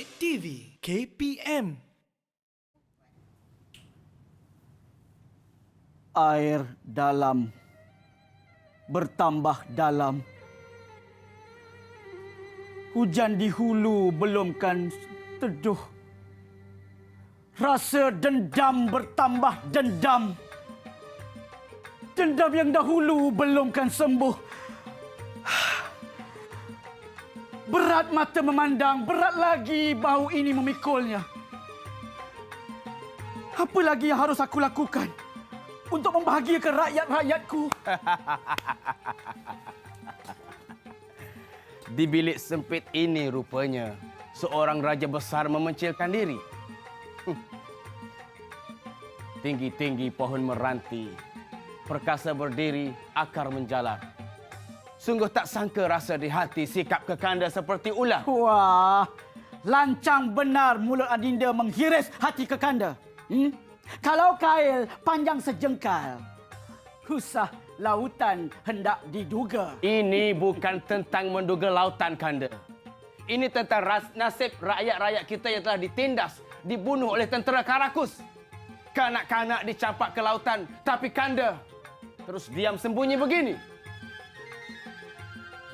Didik TV KPM. Air dalam bertambah dalam. Hujan di hulu belum kan teduh. Rasa dendam bertambah dendam. Dendam yang dahulu belum kan sembuh. Berat mata memandang, berat lagi bau ini memikulnya. Apa lagi yang harus aku lakukan untuk membahagiakan rakyat-rakyatku? Di bilik sempit ini rupanya seorang raja besar memencilkan diri. Tinggi-tinggi pohon meranti, perkasa berdiri, akar menjalar. Sungguh tak sangka rasa di hati sikap Kekanda seperti ular. Wah, lancang benar mulut Adinda menghiris hati Kekanda. Kalau kail panjang sejengkal, usah lautan hendak diduga. Ini bukan tentang menduga lautan, Kanda. Ini tentang nasib rakyat-rakyat kita yang telah ditindas, dibunuh oleh tentera Karakus. Kanak-kanak dicampak ke lautan, tapi Kanda terus diam sembunyi begini.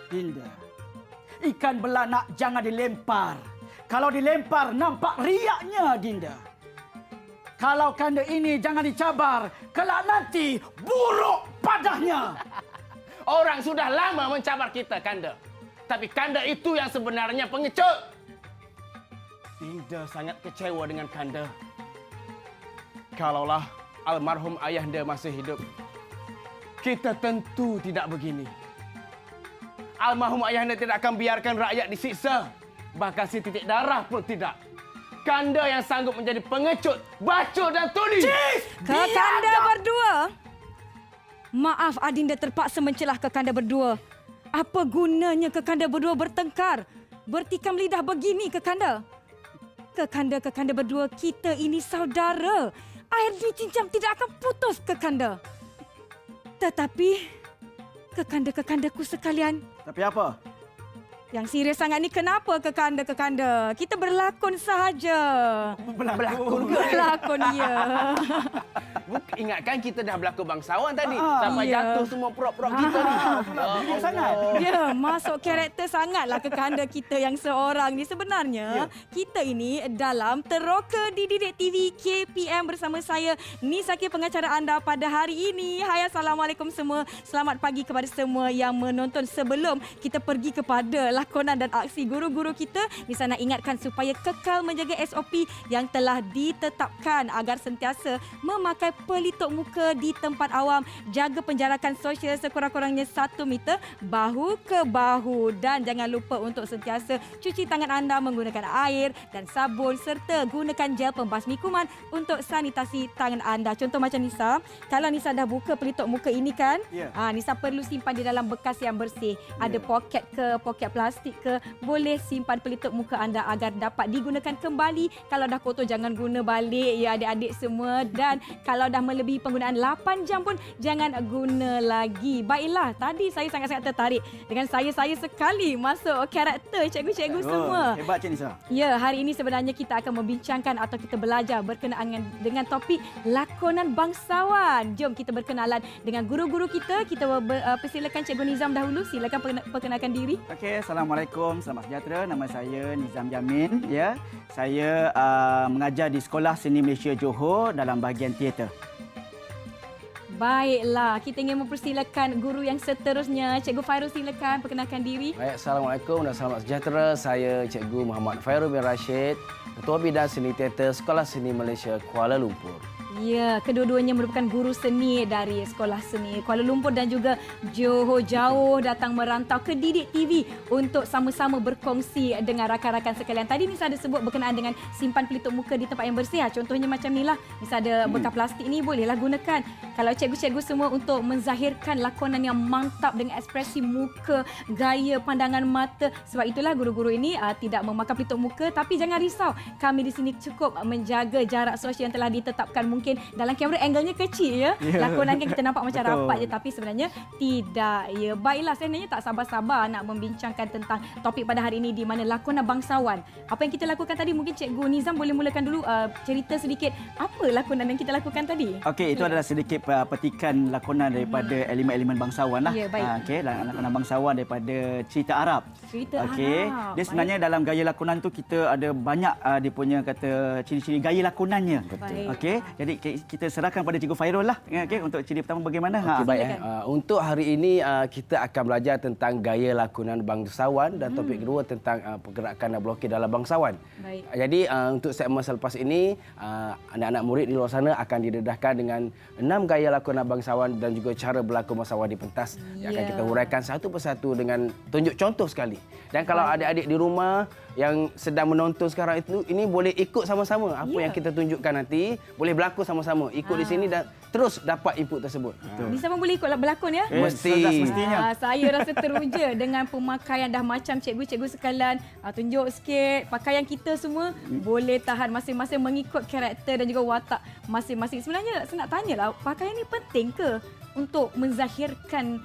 Dinda, ikan belanak jangan dilempar. Kalau dilempar, nampak riaknya, Dinda. Kalau Kanda ini jangan dicabar, kelak nanti buruk padanya. Orang sudah lama mencabar kita, Kanda. Tapi Kanda itu yang sebenarnya pengecut. Dinda sangat kecewa dengan Kanda. Kalaulah almarhum ayahanda masih hidup, kita tentu tidak begini. Almarhum ayahanda tidak akan biarkan rakyat disiksa. Bahkan setitik darah pun tidak. Kanda yang sanggup menjadi pengecut, bacot dan tuli. Kekanda berdua. Maaf Adinda terpaksa mencelah Kekanda berdua. Apa gunanya Kekanda berdua bertengkar? Bertikam lidah begini Kekanda. Kekanda berdua kita ini saudara. Air dicincang tidak akan putus Kekanda. Tetapi Kekandaku sekalian. Tapi apa? Yang serius sangat ni kenapa Kekanda? Kita berlakon sahaja. Berlakon, ya. Ingatkan kita dah berlakon bangsawan tadi. Sampai jatuh semua prop-prop kita ni. Sangat. Ya, masuk karakter sangatlah Kekanda kita yang seorang ni. Sebenarnya, kita ini dalam Teroka di Didik TV KPM bersama saya, Nisaki pengacara anda pada hari ini. Hai, Assalamualaikum semua. Selamat pagi kepada semua yang menonton. Sebelum kita pergi kepada lakonan dan aksi guru-guru kita, Nisa nak ingatkan supaya kekal menjaga SOP yang telah ditetapkan agar sentiasa memakai pelitup muka di tempat awam, jaga penjarakan sosial sekurang-kurangnya 1 meter bahu ke bahu, dan jangan lupa untuk sentiasa cuci tangan anda menggunakan air dan sabun serta gunakan gel pembasmi kuman untuk sanitasi tangan anda. Contoh macam Nisa, kalau Nisa dah buka pelitup muka ini kan, Nisa perlu simpan di dalam bekas yang bersih. Ada poket ke, poket plastik ke, boleh simpan pelitup muka anda agar dapat digunakan kembali. Kalau dah kotor jangan guna balik ya adik-adik semua, dan kalau dah melebihi penggunaan 8 jam pun jangan guna lagi. Baiklah, tadi saya sangat-sangat tertarik dengan saya sekali masuk karakter cikgu-cikgu semua. Hebat Cik Nisa. Ya, hari ini sebenarnya kita akan membincangkan atau kita belajar berkenaan dengan topik lakonan bangsawan. Jom kita berkenalan dengan guru-guru kita. Kita persilakan Cikgu Nizam dahulu. Silakan perkenalkan diri. Okey, Assalamualaikum. Selamat sejahtera. Nama saya Nizam Jamin. Ya, saya mengajar di Sekolah Seni Malaysia Johor dalam bahagian teater. Baiklah, kita ingin mempersilakan guru yang seterusnya. Cikgu Fairul, silakan perkenalkan diri. Baik, Assalamualaikum dan selamat sejahtera. Saya Cikgu Muhammad Fairul bin Rashid, Ketua Bidang Seni Teater Sekolah Seni Malaysia Kuala Lumpur. Ya, kedua-duanya merupakan guru seni dari Sekolah Seni Kuala Lumpur dan juga Johor, jauh datang merantau ke Didik TV untuk sama-sama berkongsi dengan rakan-rakan sekalian. Tadi Nisa ada sebut berkenaan dengan simpan pelitup muka di tempat yang bersih. Contohnya macam inilah, Nisa ada bekas plastik ni, bolehlah gunakan. Kalau cikgu-cikgu semua untuk menzahirkan lakonan yang mantap dengan ekspresi muka, gaya, pandangan mata. Sebab itulah guru-guru ini tidak memakai pelitup muka. Tapi jangan risau, kami di sini cukup menjaga jarak sosial yang telah ditetapkan. Mungkin mungkin dalam kamera angle-nya kecil ya. Lakonan kan kita nampak macam Betul. rapat je tapi sebenarnya tidak. Ya, baiklah sebenarnya tak sabar-sabar nak membincangkan tentang topik pada hari ini di mana lakonan bangsawan. Apa yang kita lakukan tadi mungkin Cikgu Nizam boleh mulakan dulu cerita sedikit apa lakonan yang kita lakukan tadi. Okey, itu adalah sedikit petikan lakonan daripada elemen-elemen bangsawan lah. Ya, baik. Okey, lakonan bangsawan daripada cerita Arab. Cerita Okey, Arab. dia sebenarnya dalam gaya lakonan tu kita ada banyak dia punya kata ciri-ciri gaya lakonannya. Baik. Okey, jadi kita serahkan pada Cikgu Fairul lah. Okey, untuk ciri pertama bagaimana? Okey, baik. silakan. Untuk hari ini kita akan belajar tentang gaya lakonan bangsawan dan topik kedua tentang pergerakan dan blokir dalam bangsawan. Baik. Jadi untuk segmen selepas ini anak-anak murid di luar sana akan didedahkan dengan 6 gaya lakonan bangsawan dan juga cara berlakon bangsawan di pentas yang akan Ya. kita huraikan satu persatu dengan tunjuk contoh sekali. Dan kalau adik-adik di rumah yang sedang menonton sekarang itu, ini boleh ikut sama-sama apa Ya. yang kita tunjukkan nanti, boleh berlakon sama-sama. Ikut di sini dan terus dapat input tersebut. Nizam pun boleh ikut berlakon ya. Mesti. Sudah semestinya. Saya rasa teruja dengan pemakaian dah macam cikgu-cikgu sekalian. Tunjuk sikit pakaian kita semua boleh tahan masing-masing mengikut karakter dan juga watak masing-masing. Sebenarnya saya nak tanyalah, pakaian ni penting ke untuk menzahirkan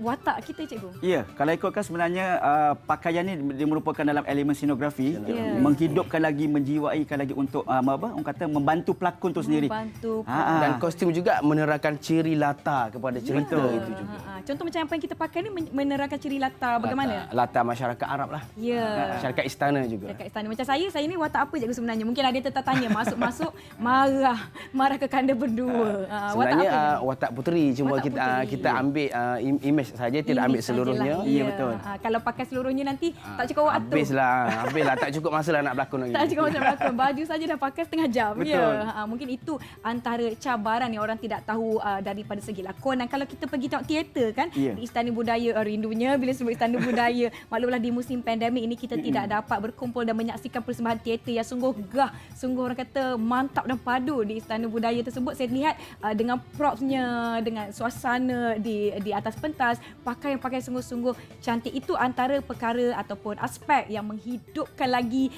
watak kita cikgu? Ya, kalau ikutkan sebenarnya pakaian ni dia merupakan dalam elemen scenografi, Ya. menghidupkan lagi, menjiwaikan lagi untuk orang kata membantu pelakon tu sendiri. Membantu. Dan kostum juga menerangkan ciri latar kepada cerita itu juga. Contoh macam apa yang kita pakai ni menerangkan ciri latar bagaimana? Latar masyarakat Arab lah. Ya. Masyarakat istana juga. Dekat istana. Macam saya ni watak apa cikgu sebenarnya? Mungkin ada yang tertanya masuk-masuk marah ke kanda berdua. Sebenarnya watak apa ni? watak puteri, cuma Watak kita puteri. kita ambil image saja, tidak ambil Image seluruhnya. sajalah. Ya, betul. Kalau pakai seluruhnya nanti tak cukup waktu. Habislah, tak cukup masa lah nak berlakon lagi. Tak cukup macam berlakon. Baju saja dah pakai setengah jam. Betul. Ya. Mungkin itu antara cabaran yang orang tidak tahu daripada segi lakonan. Kalau kita pergi tengok teater kan, Ya. di Istana Budaya, rindunya bila sebut Istana Budaya. Maklumlah di musim pandemik ini kita tidak dapat berkumpul dan menyaksikan persembahan teater yang sungguh gah, sungguh orang kata mantap dan padu di Istana Budaya tersebut. Saya lihat dengan propsnya, dengan suasana di atas pentas, pakaian-pakaian sungguh-sungguh cantik. Itu antara perkara ataupun aspek yang menghidupkan lagi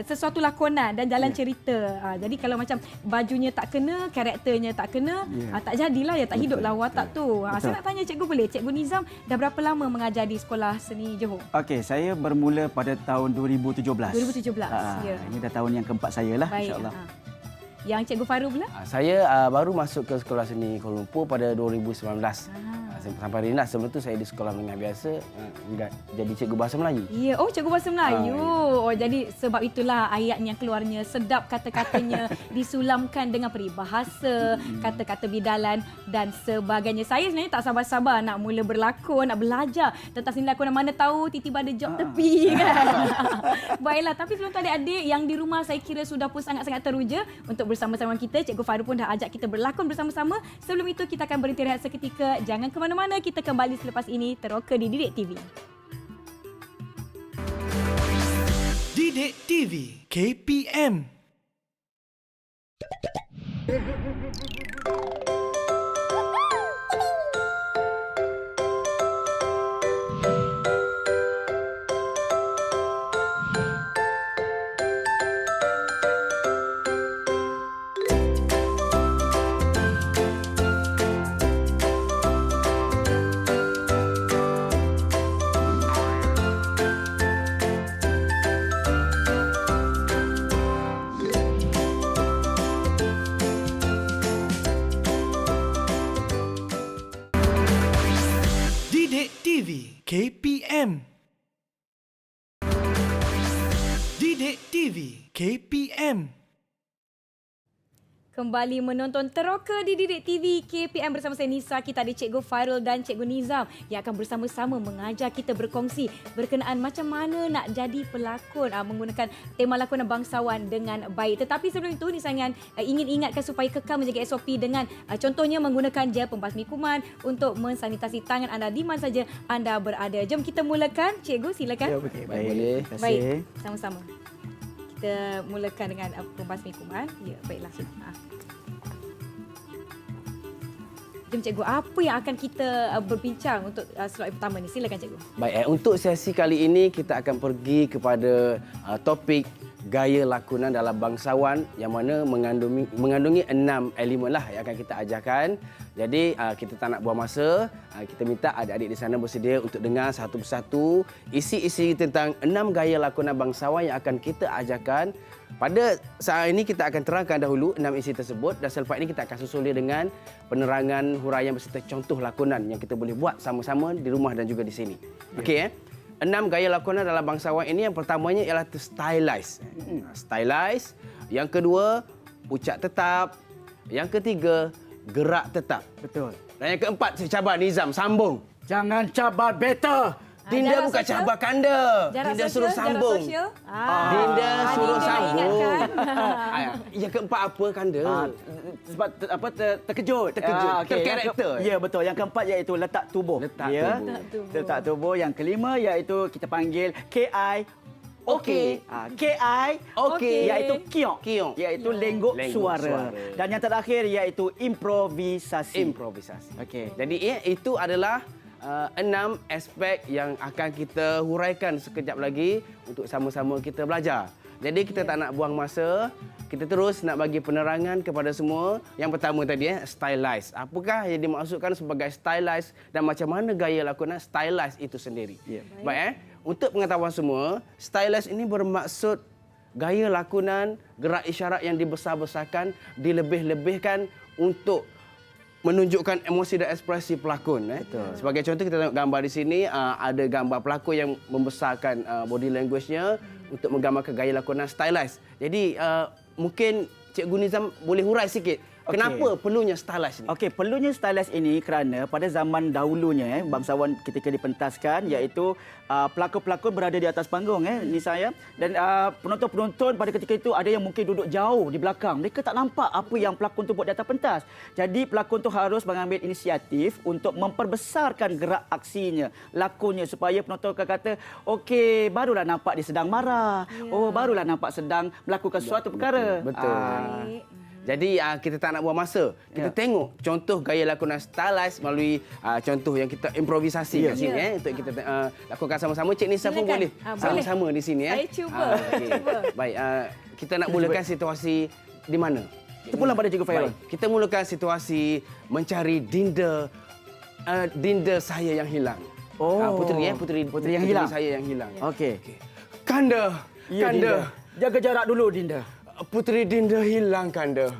sesuatu lakonan dan jalan cerita. Jadi kalau macam bajunya tak kena, karakternya tak kena, tak jadilah ya, tak hiduplah watak tu. Saya nak tanya cikgu boleh? Cikgu Nizam dah berapa lama mengajar di Sekolah Seni Johor? Okey, saya bermula pada tahun 2017. 2017, ya. Ini dah tahun yang keempat saya lah, Baik. insya-Allah. Yang Cikgu Faru pula? Saya baru masuk ke Sekolah Seni Kuala Lumpur pada 2019. Sampai hari ini sebelum tu saya di sekolah menengah biasa jadi cikgu bahasa Melayu. Ya, cikgu bahasa Melayu. Ya. Jadi sebab itulah ayatnya keluarnya sedap, kata-katanya disulamkan dengan peribahasa, kata-kata bidalan dan sebagainya. Saya sebenarnya tak sabar-sabar nak mula berlakon, nak belajar tentang seni lakonan. Mana tahu tiba-tiba ada job tepi kan. Baiklah, tapi sebelum tu adik-adik yang di rumah saya kira sudah pun sangat-sangat teruja untuk bersama-sama kita. Cikgu Faru pun dah ajak kita berlakon bersama-sama. Sebelum itu kita akan berhenti rehat seketika. Jangan ke mana-mana, kita kembali selepas ini teroka di Didik TV. Didik TV KPM. Didik TV KPM. Didik TV KPM. Kembali menonton teroka di Didik TV KPM bersama saya Nisa. Kita ada Cikgu Fairul dan Cikgu Nizam yang akan bersama-sama mengajar kita berkongsi berkenaan macam mana nak jadi pelakon menggunakan tema lakonan bangsawan dengan baik. Tetapi sebelum itu Nisa ingin ingatkan supaya kekal menjaga SOP dengan contohnya menggunakan gel pembasmi kuman untuk mensanitasi tangan anda di mana saja anda berada. Jom kita mulakan. Cikgu silakan. Ya, okey. Baik. Boleh. Terima kasih. Baik, sama-sama. Kita mulakan dengan pembasmi kuman. Ya, baiklah. Jom cikgu, apa yang akan kita berbincang untuk slot pertama ni? Silakan cikgu. Baik, untuk sesi kali ini kita akan pergi kepada topik gaya lakonan dalam bangsawan yang mana mengandungi 6 elemen lah yang akan kita ajarkan. Jadi kita tak nak buang masa, kita minta adik-adik di sana bersedia untuk dengar satu persatu isi-isi tentang 6 gaya lakonan bangsawan yang akan kita ajarkan. Pada saat ini kita akan terangkan dahulu 6 isi tersebut dan selepas ini kita akan susul dia dengan penerangan huraian berserta contoh lakonan yang kita boleh buat sama-sama di rumah dan juga di sini. Okey 6 gaya lakonan dalam bangsawan ini yang pertamanya ialah to stylize. Stylize. Yang kedua, ucap tetap. Yang ketiga, gerak tetap. Betul. Dan yang keempat, saya cabar Nizam sambung. Jangan cabar beta. Dinda jarak bukan sosial? cabar kanda. Jarak Dinda sosial, suruh sambung. Jarak sosial. Dinda suruh Dinda nak sambung. ingatkan. Yang keempat apa kanda? Sebab terkejut. Terkejut. Okey, Terkarakter. Ya, betul. Yang keempat iaitu letak tubuh. Letak Ya. tubuh. Letak tubuh. Letak tubuh. Yang kelima iaitu kita panggil KI. Okey. KI. Okey. Iaitu kiong. Kiong. Iaitu lenggok Lenggok suara. suara. Dan yang terakhir iaitu improvisasi. Improvisasi. Okey. Jadi itu adalah 6 aspek yang akan kita huraikan sekejap lagi untuk sama-sama kita belajar. Jadi kita tak nak buang masa, kita terus nak bagi penerangan kepada semua. Yang pertama tadi stylize. Apakah yang dimaksudkan sebagai stylize dan macam mana gaya lakonan stylize itu sendiri? Ya. Baik untuk pengetahuan semua, stylize ini bermaksud gaya lakonan, gerak isyarat yang dibesar-besarkan, dilebih-lebihkan untuk menunjukkan emosi dan ekspresi pelakon. Sebagai contoh kita tengok gambar di sini, ada gambar pelakon yang membesarkan body language-nya untuk menggambarkan gaya lakonan stylize. Jadi mungkin Cikgu Nizam boleh hurai sikit. Kenapa perlunya stylize ni? Okey, perlunya stylize ini kerana pada zaman dahulunya bangsawan ketika dipentaskan iaitu pelakon-pelakon berada di atas panggung ni saya dan penonton-penonton pada ketika itu ada yang mungkin duduk jauh di belakang. Mereka tak nampak apa yang pelakon tu buat di atas pentas. Jadi pelakon tu harus mengambil inisiatif untuk memperbesarkan gerak aksinya, lakonnya supaya penonton akan kata, okey, barulah nampak dia sedang marah. Oh, barulah nampak sedang melakukan suatu perkara. Betul. Baik. Jadi kita tak nak buang masa. Kita tengok contoh gaya lakonan stylize melalui contoh yang kita improvisasi kat sini untuk kita lakukan sama-sama. Cik Nisa pun Silakan. boleh sama-sama di sini Saya cuba. okey. Cuba. Baik, kita nak mulakan situasi di mana? Kita pulang pada Cikgu Fairul. Baik, kita mulakan situasi mencari Dinda saya yang hilang. Oh. Puteri yang hilang. saya yang hilang. Okey. Kanda, Ya, Kanda. Dinda. Jaga jarak dulu, Dinda. Puteri Dinda hilang, Kanda.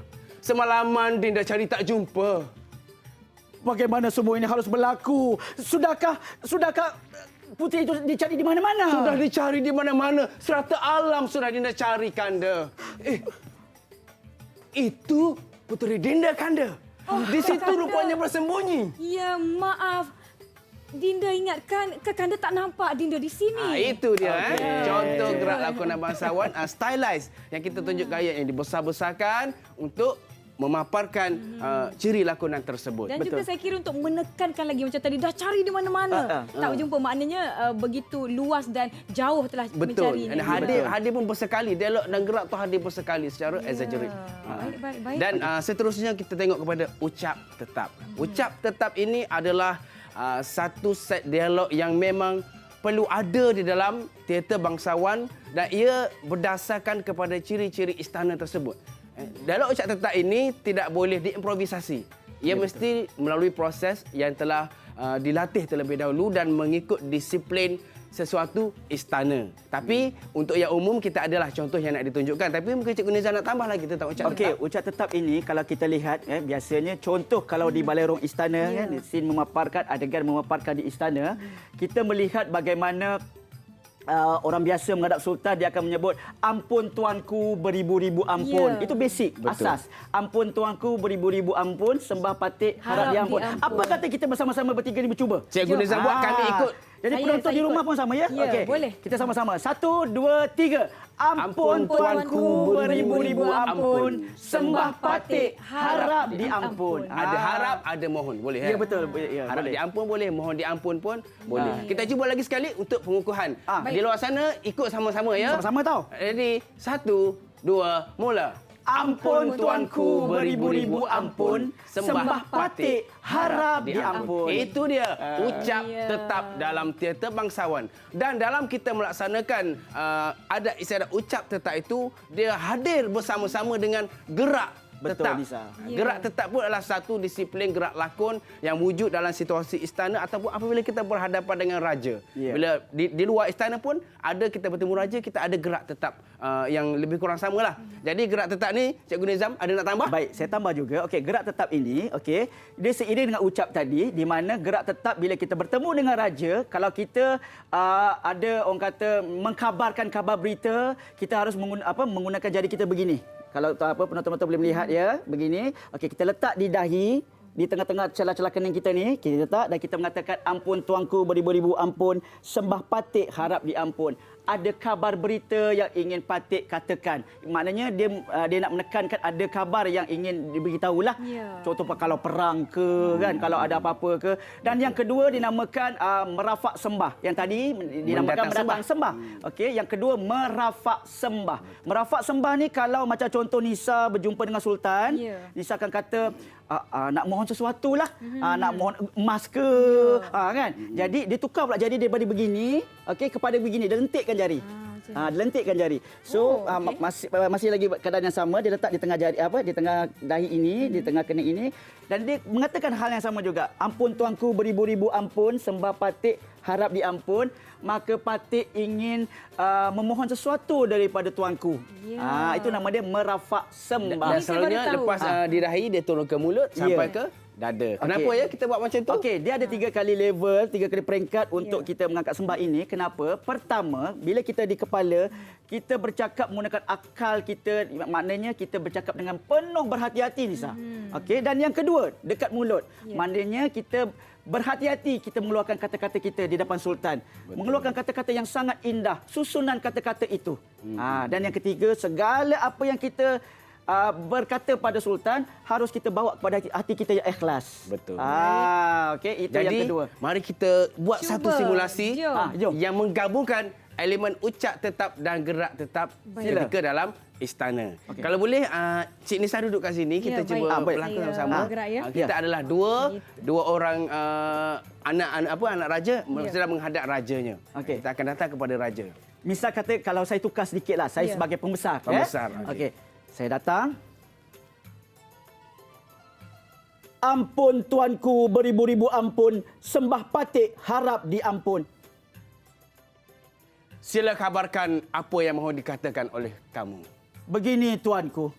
Semalaman Dinda cari tak jumpa. Bagaimana semua ini harus berlaku? Sudahkah puteri itu dicari di mana-mana? Sudah dicari di mana-mana. Serata alam sudah Dinda cari, Kanda. Itu Puteri Dinda, Kanda. Di situ Kanda. rupanya bersembunyi. Ya, maaf. Dinda ingatkan, Kanda tak nampak Dinda di sini. Itu dia. Contoh gerak lakonan bangsawan stylize yang kita tunjuk gaya yang dibesar-besarkan untuk memaparkan ciri lakonan tersebut. Dan juga saya kira untuk menekankan lagi macam tadi dah cari di mana-mana. Tak berjumpa maknanya begitu luas dan jauh telah Betul. mencari. Dan hadir pun bersekali. Dialog dan gerak tu hadir bersekali secara exaggerate. Baik. Dan seterusnya kita tengok kepada ucap tetap. Ucap tetap ini adalah satu set dialog yang memang perlu ada di dalam teater bangsawan dan ia berdasarkan kepada ciri-ciri istana tersebut. Dialog ucap tetap ini tidak boleh diimprovisasi. Ia mesti melalui proses yang telah dilatih terlebih dahulu dan mengikut disiplin sesuatu istana. Tapi untuk yang umum kita adalah contoh yang nak ditunjukkan. Tapi mungkin Cikgu Nizam nak tambah lagi tentang ucap tetap. Okey, ucap tetap ini kalau kita lihat biasanya contoh kalau di balerong istana scene memaparkan adegan memaparkan di istana, kita melihat bagaimana orang biasa menghadap sultan dia akan menyebut ampun tuanku beribu-ribu ampun. Itu basic. Asas. Ampun tuanku beribu-ribu ampun, sembah patik harap diampun. Apa kata kita bersama-sama bertiga ni bercuba? Cikgu Nizam buat kami ikut. Jadi Saya penonton di rumah ikut. pun sama ya? Ya, Okey. boleh. Kita sama-sama. 1, 2, 3. Ampun tuanku beribu-ribu ampun, sembah patik harap diampun. Ada harap, ada mohon. Boleh Ya betul. Ya, harap boleh. diampun boleh, mohon diampun pun boleh. Kita cuba lagi sekali untuk pengukuhan. Di Baik. luar sana ikut sama-sama ya. Sama-sama tau. Ready? 1, 2, mula. Ampun tuanku beribu-ribu ampun, sembah patik harap diampun. Itu dia ucap Ya. tetap dalam teater bangsawan. Dan dalam kita melaksanakan adat istiadat ucap tetap itu, dia hadir bersama-sama dengan gerak Betul, tetap. Nisa. Ya. Gerak tetap pun adalah satu disiplin gerak lakon yang wujud dalam situasi istana ataupun apabila kita berhadapan dengan raja. Ya. Bila di luar istana pun ada kita bertemu raja, kita ada gerak tetap yang lebih kurang samalah. Jadi gerak tetap ni Cikgu Nizam ada nak tambah? Baik, saya tambah juga. Okey, gerak tetap ini, okey, dia seiring dengan ucap tadi, di mana gerak tetap bila kita bertemu dengan raja, kalau kita ada orang kata mengkabarkan kabar berita, kita harus menggunakan jari kita begini. Kalau penonton-penonton boleh melihat ya, begini. Okey, kita letak di dahi, di tengah-tengah celah-celah kening kita ni, kita letak dan kita mengatakan ampun tuanku beribu-ribu ampun, sembah patik harap diampun. Ada kabar berita yang ingin patik katakan. Maknanya dia nak menekankan ada kabar yang ingin diberitahulah. Ya. Contoh kalau perang ke kan, kalau ada apa-apa ke. Dan yang kedua dinamakan merafak sembah. Yang tadi dinamakan mendatang sembah. Okey, yang kedua merafak sembah. Merafak sembah ni kalau macam contoh Nisa berjumpa dengan sultan, Ya. Nisa akan kata nak mohon sesuatu lah, nak mohon emas ke, kan. Jadi dia tukar pula jadi daripada begini, okey, kepada begini, dia lentikkan jari. Dia lentikkan jari. So masih lagi keadaan yang sama, dia letak di tengah jari di tengah dahi ini, di tengah kening ini, dan dia mengatakan hal yang sama juga. Ampun tuanku beribu-ribu ampun, sembah patik harap diampun, maka patik ingin memohon sesuatu daripada tuanku. Ya. Itu nama dia merafak sembah. Dan Ini saya baru selalunya tahu. lepas di dahi dia turun ke mulut sampai ke dada. Kenapa ya kita buat macam tu? Okey, dia ada 3 kali level, 3 kali peringkat untuk kita mengangkat sembah ini. Kenapa? Pertama, bila kita di kepala, kita bercakap menggunakan akal kita, maknanya kita bercakap dengan penuh berhati-hati, Nisa. Okey, dan yang kedua, dekat mulut. Maknanya kita berhati-hati kita mengeluarkan kata-kata kita di depan sultan. Mengeluarkan kata-kata yang sangat indah, susunan kata-kata itu. Dan yang ketiga, segala apa yang kita berkata pada sultan harus kita bawa kepada hati kita yang ikhlas. Betul. Okey, itu yang Jadi, kedua. mari kita buat Cuba. satu simulasi Jom. Jom. yang menggabungkan elemen ucap tetap dan gerak tetap ketika dalam istana. Okey. Kalau boleh, Cik Nisa duduk kat sini, kita Ya, cuba baik. baik. berlakon Saya sama. bergerak, ya. Kita adalah dua orang anak raja sedang menghadap rajanya. Okey. Kita akan datang kepada raja. Misal kata kalau saya tukar sedikitlah, saya Ya. sebagai pembesar. Pembesar, Okey. Saya datang. Ampun tuanku beribu-ribu ampun, sembah patik harap diampun. Sila kabarkan apa yang mahu dikatakan oleh kamu. Begini tuanku,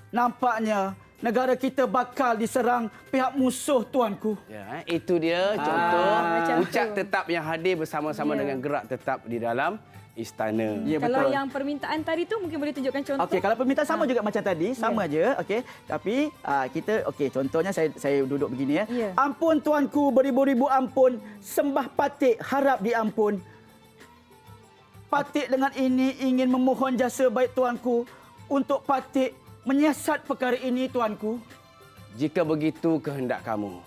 nampaknya negara kita bakal diserang pihak musuh tuanku. Ya, itu dia contoh macam ucap tu. tetap yang hadir bersama-sama dengan gerak tetap di dalam istana. Ya, Kalau betul. yang permintaan tadi tu mungkin boleh tunjukkan contoh. Okey, kalau permintaan sama juga macam tadi, sama aja, okey. Tapi kita contohnya saya duduk begini ya. Ya. Ampun tuanku beribu-ribu ampun, sembah patik harap diampun. Patik dengan ini ingin memohon jasa baik tuanku untuk patik menyiasat perkara ini tuanku. Jika begitu kehendak kamu,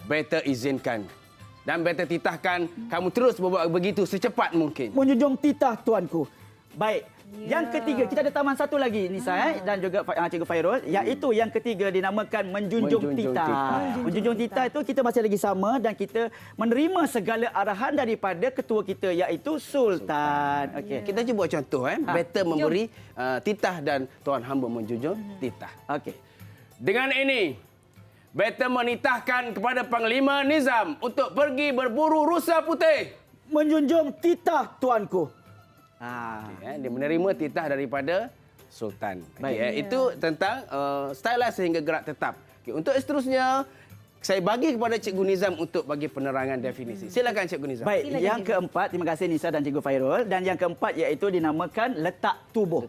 better izinkan dan better titahkan kamu terus berbuat begitu secepat mungkin. Menjunjung titah tuanku. Baik. Ya. Yang ketiga, kita ada taman satu lagi Nisa dan juga Cikgu Fairul, iaitu yang ketiga dinamakan menjunjung Menjunjung titah. titah. Menjunjung titah itu kita masih lagi sama dan kita menerima segala arahan daripada ketua kita iaitu sultan. Okey. Kita cuba buat contoh better memberi titah dan tuan hamba menjunjung titah. Okey. Dengan ini better menitahkan kepada Panglima Nizam untuk pergi berburu rusa putih. Menjunjung titah tuanku. Dia menerima titah daripada sultan. Baik. Itu tentang stylus sehingga gerak tetap. Untuk seterusnya saya bagi kepada Cikgu Nizam untuk bagi penerangan definisi. Silakan Cikgu Nizam. Baik, Silakan, yang Cikgu. keempat, terima kasih Nisa dan Cikgu Fairul. Dan yang keempat iaitu dinamakan letak tubuh.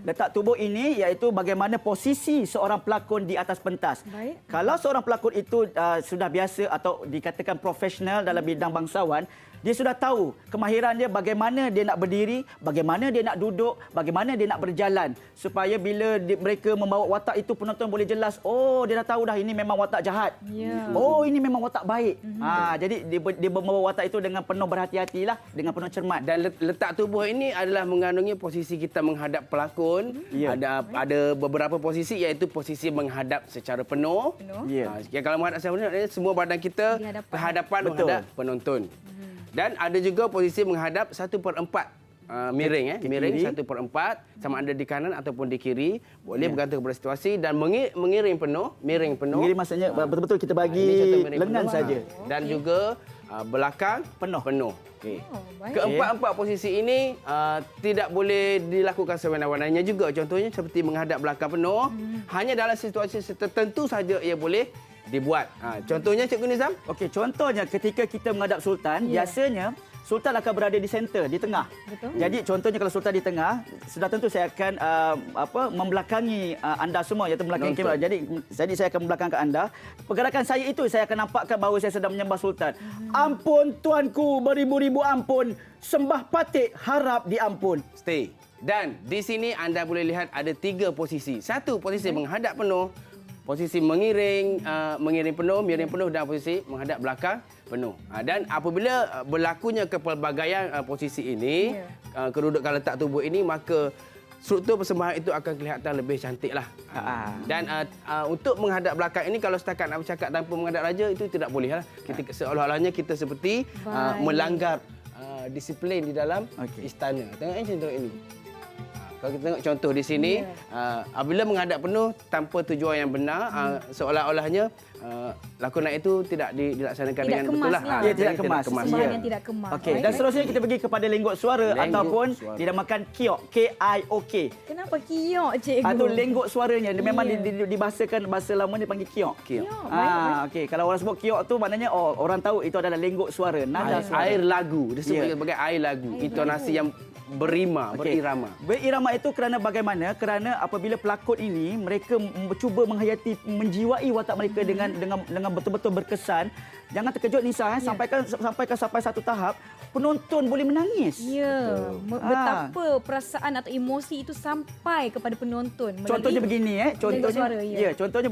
Letak tubuh ini iaitu bagaimana posisi seorang pelakon di atas pentas. Baik. Kalau seorang pelakon itu sudah biasa atau dikatakan profesional dalam bidang bangsawan, dia sudah tahu kemahiran dia bagaimana dia nak berdiri, bagaimana dia nak duduk, bagaimana dia nak berjalan. Supaya bila mereka membawa watak itu penonton boleh jelas, oh dia dah tahu dah ini memang watak jahat. Ya. Oh, ini memang watak baik. Jadi dia membawa watak itu dengan penuh berhati-hatilah, dengan penuh cermat. Dan letak tubuh ini adalah mengandungi posisi kita menghadap pelakon. Ya. Ada beberapa posisi iaitu posisi menghadap secara penuh. Ya. Kalau menghadap secara penuh, semua badan kita Di hadapan. berhadapan Betul. menghadap penonton. Dan ada juga posisi menghadap 1/4. Miring Ke miring kiri. 1/4 sama ada di kanan ataupun di kiri, boleh bergantung kepada situasi dan miring penuh. Jadi maksudnya betul-betul kita Ini bagi contoh miring lengan penuh. saja. Dan juga belakang Penuh. Okey. baik. Keempat-empat posisi ini tidak boleh dilakukan sewenang-wenangnya juga. Contohnya seperti menghadap belakang penuh, hanya dalam situasi tertentu saja ia boleh dibuat. Contohnya Cikgu Nizam? Okey, contohnya ketika kita menghadap Sultan, biasanya Sultan akan berada di center, di tengah. Betul. Jadi contohnya kalau Sultan di tengah, sudah tentu saya akan membelakangi anda semua, iaitu membelakangi kamera. Jadi saya akan membelakangkan anda. Pergerakan saya itu saya akan nampakkan bahawa saya sedang menyembah Sultan. Ampun tuanku, beribu-ribu ampun. Sembah patik harap diampun. Stay. Dan di sini anda boleh lihat ada 3 posisi. Satu posisi menghadap penuh, posisi mengiring miring penuh dan posisi menghadap belakang penuh. Dan apabila berlakunya kepelbagaian posisi ini, kedudukan letak tubuh ini, maka struktur persembahan itu akan kelihatan lebih cantiklah. Dan untuk menghadap belakang ini, kalau setakat nak bercakap tanpa menghadap raja, itu tidak boleh lah. Seolah-olahnya kita seperti melanggar disiplin di dalam istana. Tengok contoh ini. Kalau kita tengok contoh di sini, apabila menghadap penuh tanpa tujuan yang benar, seolah-olahnya lakonan itu tidak dilaksanakan dengan betul lah. Lah. Ya, tidak kemas. Persembahan yang tidak kemas. Okey, Baik. dan seterusnya kita pergi kepada lenggot suara Lenggot ataupun suara. dinamakan kiok, K-I-O-K. Kenapa kiok, cikgu? Itu lenggot suaranya. Dia memang dibahasakan bahasa lama dia panggil kiok. Kiok. Okey, kalau orang sebut kiok tu maknanya orang tahu itu adalah lenggot suara, nada suara. Air lagu. Dia sebut Ya. sebagai air lagu. Intonasi yang berima, Okey. berirama. Berirama itu kerana bagaimana? Kerana apabila pelakon ini mereka cuba menghayati, menjiwai watak mereka dengan betul-betul berkesan. Jangan terkejut Nisa, sampaikan sampai satu tahap penonton boleh menangis. Ya, betapa perasaan atau emosi itu sampai kepada penonton. melalui Contohnya begini contohnya suara, ya. contohnya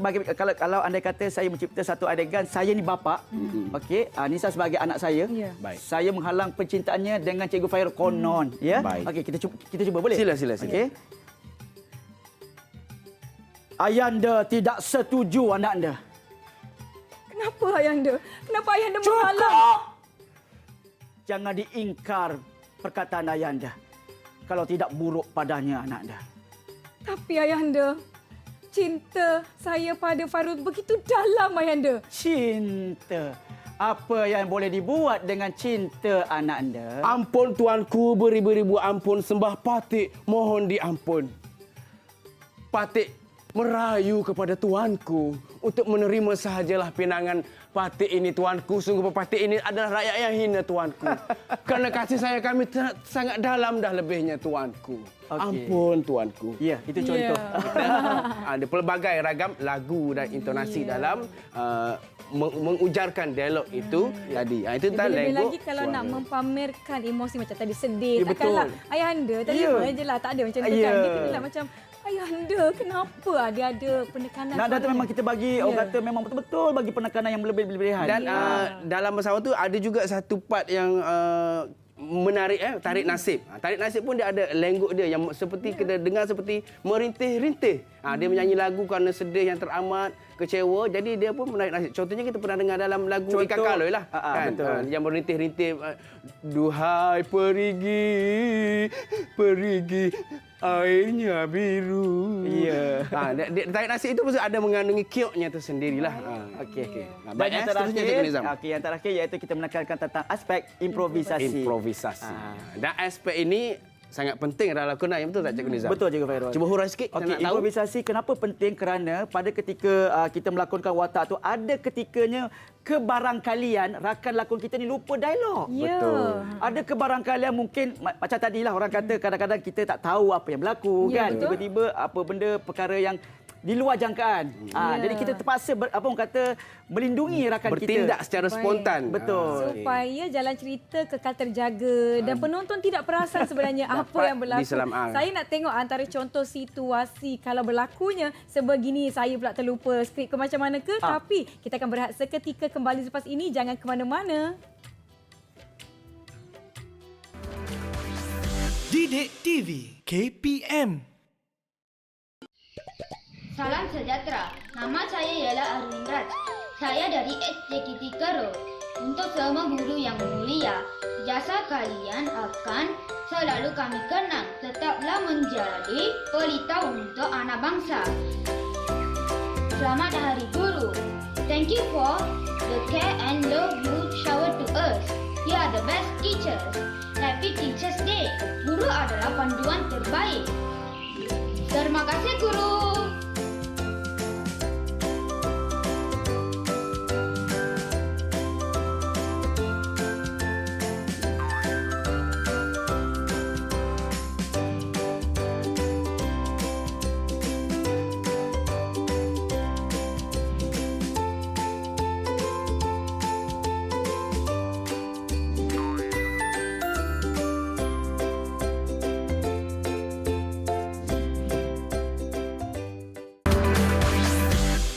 kalau andai kata saya mencipta satu adegan, saya ni bapa, okey, Nisa sebagai anak saya, Ya. Baik. saya menghalang pencintaannya dengan Cikgu Fairul konon, ya. Baik. Okey, kita cuba boleh? Sila. Okey. Ayanda tidak setuju anak anda. Kenapa ayahanda? Kenapa ayahanda menghalang? Cukup! Jangan diingkar perkataan ayanda. Kalau tidak buruk padanya anak anda. Tapi ayahanda, cinta saya pada Farul begitu dalam ayahanda. Cinta. Apa yang boleh dibuat dengan cinta anak anda? Ampun tuanku, beribu-ribu ampun, sembah patik, mohon diampun. Patik merayu kepada tuanku untuk menerima sahajalah pinangan patik ini tuanku. Sungguh patik ini adalah rakyat yang hina tuanku. Kerana kasih sayang kami sangat dalam dah lebihnya tuanku. Okey. Ampun tuanku. Ya, itu contoh. Ada pelbagai ragam lagu dan intonasi dalam mengujarkan dialog itu tadi. Itu tentang Lebih-lebih lengkok lagi kalau suara. nak mempamerkan emosi macam tadi sedih. Ya, Takkanlah betul. ayahanda Ya. terima je lah. Tak ada macam tu Ya. kan. Dia kenalah macam ayahanda kenapa dia ada penekanan. Nada tu suara memang ni? kita bagi, orang kata memang betul-betul bagi penekanan yang berlebihan. Dan dalam bersama tu ada juga satu part yang menarik tarik nasib. Tarik nasib pun dia ada lenggok dia yang seperti kita dengar seperti merintih-rintih. Dia menyanyi lagu kerana sedih yang teramat, kecewa. Jadi dia pun menarik nasib. Contohnya kita pernah dengar dalam lagu Contoh. Ikan Kaloi lah. Betul. Yang merintih-rintih. Duhai perigi, airnya biru. Ya. Tarik nasib itu maksud ada mengandungi kioknya tersendirilah. Okey. Baik, Dan yang seterusnya Cikgu Nizam. yang terakhir iaitu kita menekankan tentang aspek improvisasi. Improvisasi. Dan aspek ini sangat penting dalam lakonan, betul tak Cikgu Nizam? Betul Cikgu Fairul. Cuba hurai sikit, Okey, kita nak tahu. improvisasi kenapa penting? Kerana pada ketika kita melakonkan watak tu, ada ketikanya kebarangkalian rakan lakon kita ni lupa dialog. Ya. Betul. Ada kebarangkalian mungkin macam tadilah orang kata kadang-kadang kita tak tahu apa yang berlaku Ya, kan. betul. Tiba-tiba apa benda perkara yang di luar jangkaan. Jadi kita terpaksa melindungi rakan kita. Bertindak secara Baik. spontan. Betul. Supaya jalan cerita kekal terjaga dan penonton tidak perasan sebenarnya apa Dapat yang berlaku. diselamatkan. Saya nak tengok antara contoh situasi kalau berlakunya sebegini, saya pula terlupa skrip ke macam mana ke. Tapi kita akan berehat seketika kembali selepas ini. Jangan ke mana-mana. Didik TV KPM. Salam sejahtera. Nama saya ialah Arwin Raj. Saya dari SJKT Kero. Untuk semua guru yang mulia, jasa kalian akan selalu kami kenang. Tetaplah menjadi pelita untuk anak bangsa. Selamat Hari Guru. Thank you for the care and love you shower to us. You are the best teachers. Happy Teachers Day. Guru adalah panduan terbaik. Terima kasih Guru.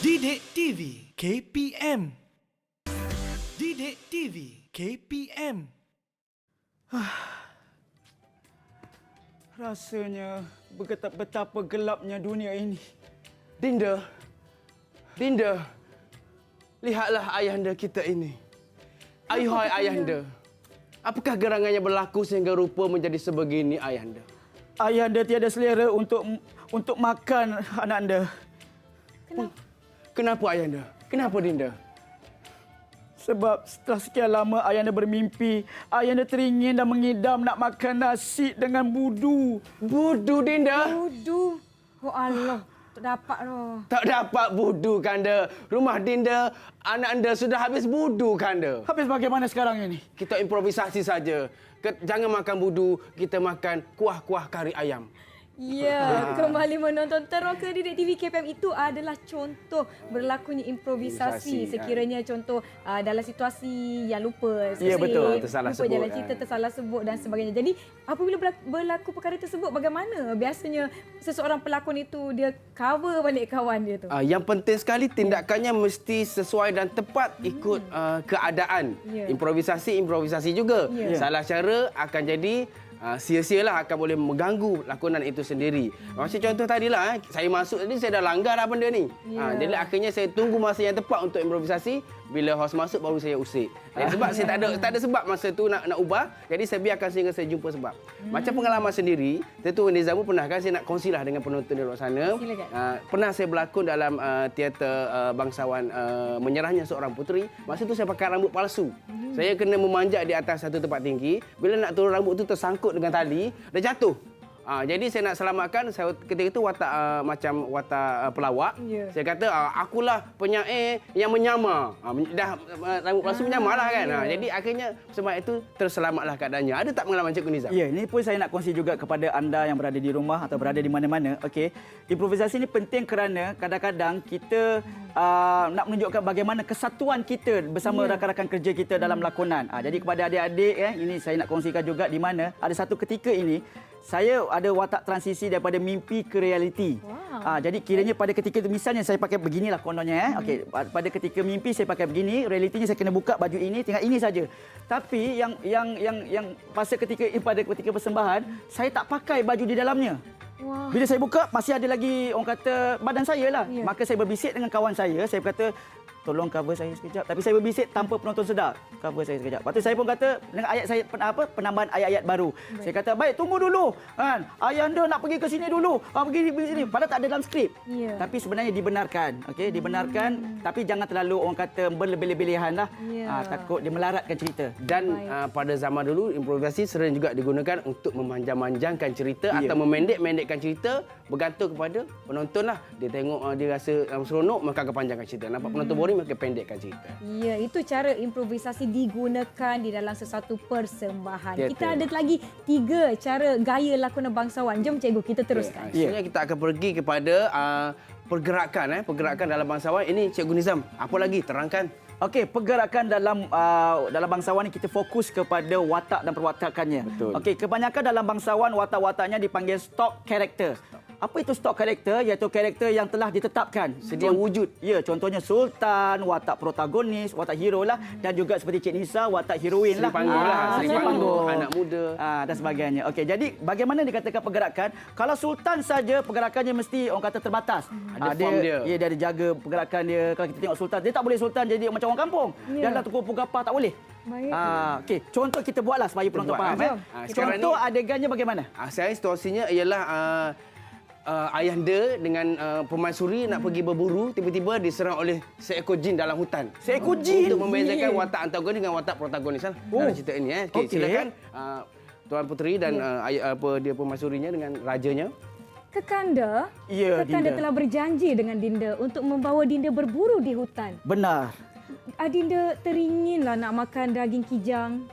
Didik TV KPM. Didik TV KPM. Rasanya betapa gelapnya dunia ini. Dinda, lihatlah ayahanda kita ini. Ayuhai ayahanda, apakah gerangannya berlaku sehingga rupa menjadi sebegini ayahanda? Ayahanda tiada selera untuk makan anak anda. Kenapa ayahanda? Kenapa Dinda? Sebab setelah sekian lama ayahanda bermimpi, ayahanda teringin dan mengidam nak makan nasi dengan budu. Budu Dinda? Budu. Oh Allah, tak dapat loh. Tak dapat budu Kanda. Rumah Dinda, anak anda sudah habis budu Kanda. Habis bagaimana sekarang ini? Kita improvisasi saja. Jangan makan budu, kita makan kuah-kuah kari ayam. Ya, kembali menonton Teroka Didik TV KPM. Itu adalah contoh berlakunya improvisasi. Improvisasi, Sekiranya contoh dalam situasi yang lupa. Ya, betul. Tersalah lupa sebut, jalan cerita, tersalah sebut dan sebagainya. Jadi, apabila berlaku perkara tersebut, bagaimana? Biasanya seseorang pelakon itu dia cover balik kawan dia tu. Yang penting sekali tindakannya mesti sesuai dan tepat ikut keadaan. Ya. Improvisasi juga. Ya. Salah cara akan jadi sia-sialah, akan boleh mengganggu lakonan itu sendiri. Macam contoh tadilah, saya masuk tadi saya dah langgar dah benda ni. Ya. Jadi akhirnya saya tunggu masa yang tepat untuk improvisasi. Bila host masuk baru saya usik. Sebab saya tak ada sebab masa tu nak ubah. Jadi saya biarkan sehingga saya jumpa sebab. Macam pengalaman sendiri, tentu Nizamu pernah kan saya nak kongsilah dengan penonton di luar sana. Silakan. Pernah saya berlakon dalam teater bangsawan Menyerahnya Seorang Puteri. Masa tu saya pakai rambut palsu. Saya kena memanjat di atas satu tempat tinggi. Bila nak turun rambut tu tersangkut dengan tali, dah jatuh. Jadi saya nak selamatkan, saya ketika itu watak macam watak pelawak. Ya. Saya kata akulah penyair yang menyamar. Dah rambut palsu menyamar lah kan. Ya. Jadi akhirnya sebab itu terselamatlah keadaannya. Ada tak pengalaman Cikgu Nizam? Ya, ini pun saya nak kongsi juga kepada anda yang berada di rumah atau berada di mana-mana. Okey. Improvisasi ini penting kerana kadang-kadang kita nak menunjukkan bagaimana kesatuan kita bersama rakan-rakan kerja kita dalam lakonan. Jadi kepada adik-adik ini saya nak kongsikan juga di mana ada satu ketika ini saya ada watak transisi daripada mimpi ke realiti. Wow. Jadi kiranya pada ketika itu misalnya saya pakai beginilah kononnya. Okey, pada ketika mimpi saya pakai begini, realitinya saya kena buka baju ini, tinggal ini saja. Tapi yang pada ketika persembahan, saya tak pakai baju di dalamnya. Wah. Bila saya buka, masih ada lagi orang kata badan saya lah. Ya. Maka saya berbisik dengan kawan saya berkata, tolong cover saya sekejap. Tapi saya berbisik tanpa penonton sedar. Cover saya sekejap. Lepas tu saya pun kata dengan ayat saya penambahan ayat-ayat baru. Baik. Saya kata, baik tunggu dulu. Kan? Ayahanda nak pergi ke sini dulu. Pergi sini. Padahal tak ada dalam skrip. Ya. Tapi sebenarnya dibenarkan. Okey, dibenarkan. Tapi jangan terlalu orang kata berlebih-lebihan lah. Ya. Takut dia melaratkan cerita. Dan pada zaman dulu improvisasi sering juga digunakan untuk memanjang-manjangkan cerita atau memendek-mendekkan cerita bergantung kepada penonton lah. Dia tengok dia rasa seronok maka akan panjangkan cerita. Nampak penonton boring maka pendekkan cerita. Ya, itu cara improvisasi digunakan di dalam sesuatu persembahan. Teater. Kita ada lagi 3 cara gaya lakonan bangsawan. Jom cikgu kita teruskan. Sebenarnya kita akan pergi kepada pergerakan dalam bangsawan ini Cikgu Nizam. Apa lagi? Terangkan. Okey, pergerakan dalam bangsawan ni kita fokus kepada watak dan perwatakannya. Betul. Okey, kebanyakan dalam bangsawan watak-wataknya dipanggil stock character. Apa itu stock character? Iaitu karakter yang telah ditetapkan. Sedia wujud. Ya, contohnya Sultan, watak protagonis, watak hero lah. Dan juga seperti Cik Nisa, watak heroin lah. Seri Panggung lah. Seri Seri Panggung. Panggung, anak muda. Dan sebagainya. Okey, jadi bagaimana dikatakan pergerakan? Kalau Sultan saja pergerakannya mesti orang kata terbatas. Ada form dia. Ya, dia ada jaga pergerakan dia. Kalau kita tengok Sultan, dia tak boleh Sultan jadi macam orang kampung. Ya. Dalam tukar pugapa tak boleh. Baik. Okey, contoh kita buatlah supaya penonton buat, faham. jom. Sekarang Contoh adegannya bagaimana? Sekarang situasinya ialah ayahanda dengan permaisuri nak pergi berburu, tiba-tiba diserang oleh seekor jin dalam hutan. Seekor jin? Untuk membezakan watak antagonis dengan watak protagonis dalam cerita ini. Okey, Okey. silakan Tuan Puteri dan dia permaisurinya dengan rajanya. Kekanda, Ya, Kekanda Dinda. telah berjanji dengan Dinda untuk membawa Dinda berburu di hutan. Benar. Dinda teringinlah nak makan daging kijang.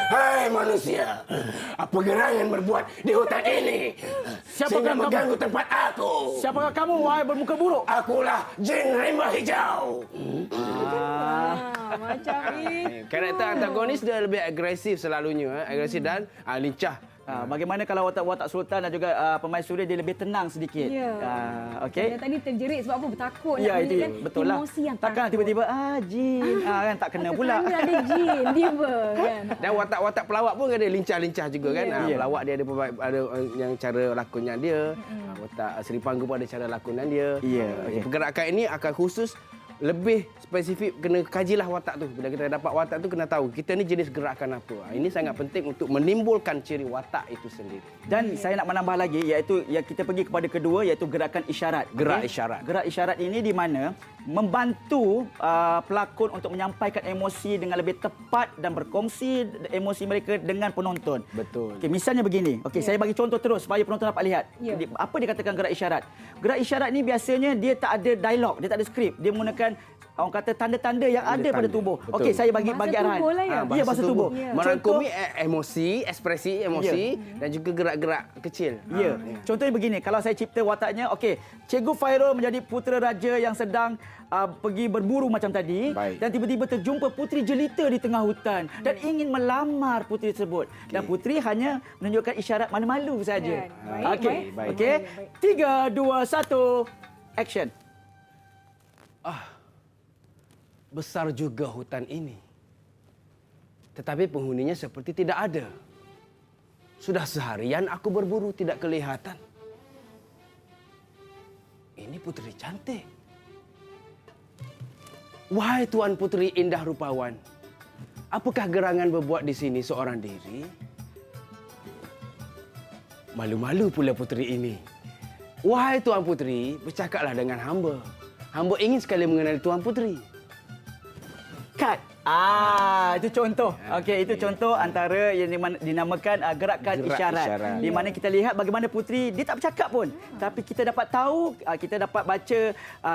Hai manusia, apa gerangan berbuat di hutan ini? Siapakah Sehingga kamu? mengganggu tempat aku. Siapakah kamu, wahai bermuka buruk? Akulah Jin Rimba Hijau. Macam itu. Karakter antagonis dia lebih agresif selalunya, agresif dan lincah. Bagaimana kalau watak-watak Sultan dan juga permaisuri dia lebih tenang sedikit? Ya. Okey. Dan tadi terjerit sebab apa? Bertakut Ya, nak itu menunjukkan betul lah. emosi yang Takkan takut. tiba-tiba jin kan tak kena pula. Kekanda ada jin, diva kan. Dan watak-watak pelawak pun ada lincah-lincah juga kan. Ya. Pelawak dia ada yang cara lakonnya dia. Watak Seri Panggung pun ada cara lakonan dia. Ya, okey. Pergerakan ini akan khusus lebih spesifik, kena kajilah watak tu. Bila kita dapat watak tu kena tahu kita ni jenis gerakan apa. Ini sangat penting untuk menimbulkan ciri watak itu sendiri. Dan saya nak menambah lagi iaitu yang kita pergi kepada kedua iaitu gerakan isyarat. Gerak Okey? isyarat. Gerak isyarat ini di mana membantu pelakon untuk menyampaikan emosi dengan lebih tepat dan berkongsi emosi mereka dengan penonton. Betul. Okey, misalnya begini. Okey, saya bagi contoh terus supaya penonton dapat lihat. Ya. Apa dikatakan gerak isyarat? Gerak isyarat ni biasanya dia tak ada dialog, dia tak ada skrip. Dia menggunakan orang kata tanda-tanda yang ada pada Tanda-tanda. tubuh. Betul. Okey, saya bagi Bahasa arahan. tubuh lah ya? Ya, bahasa tubuh. Ya. Merangkumi emosi, ekspresi emosi dan juga gerak-gerak kecil. Ya. Contohnya begini, kalau saya cipta wataknya, okey, Cikgu Fairul menjadi putera raja yang sedang pergi berburu macam tadi. Baik. Dan tiba-tiba terjumpa puteri jelita di tengah hutan dan ingin melamar puteri tersebut. Dan puteri hanya menunjukkan isyarat malu-malu saja. Baik, Okey. baik. Okey. 3 2 1 action. Besar juga hutan ini. Tetapi penghuninya seperti tidak ada. Sudah seharian aku berburu tidak kelihatan. Ini puteri cantik. Wahai Tuan Puteri indah rupawan, apakah gerangan berbuat di sini seorang diri? Malu-malu pula puteri ini. Wahai Tuan Puteri, bercakaplah dengan hamba. Hamba ingin sekali mengenali Tuan Puteri. Cut. Itu contoh. Okey, itu contoh antara yang dinamakan gerakan Gerak isyarat. isyarat. Di mana kita lihat bagaimana puteri dia tak bercakap pun. Tapi kita dapat tahu, kita dapat baca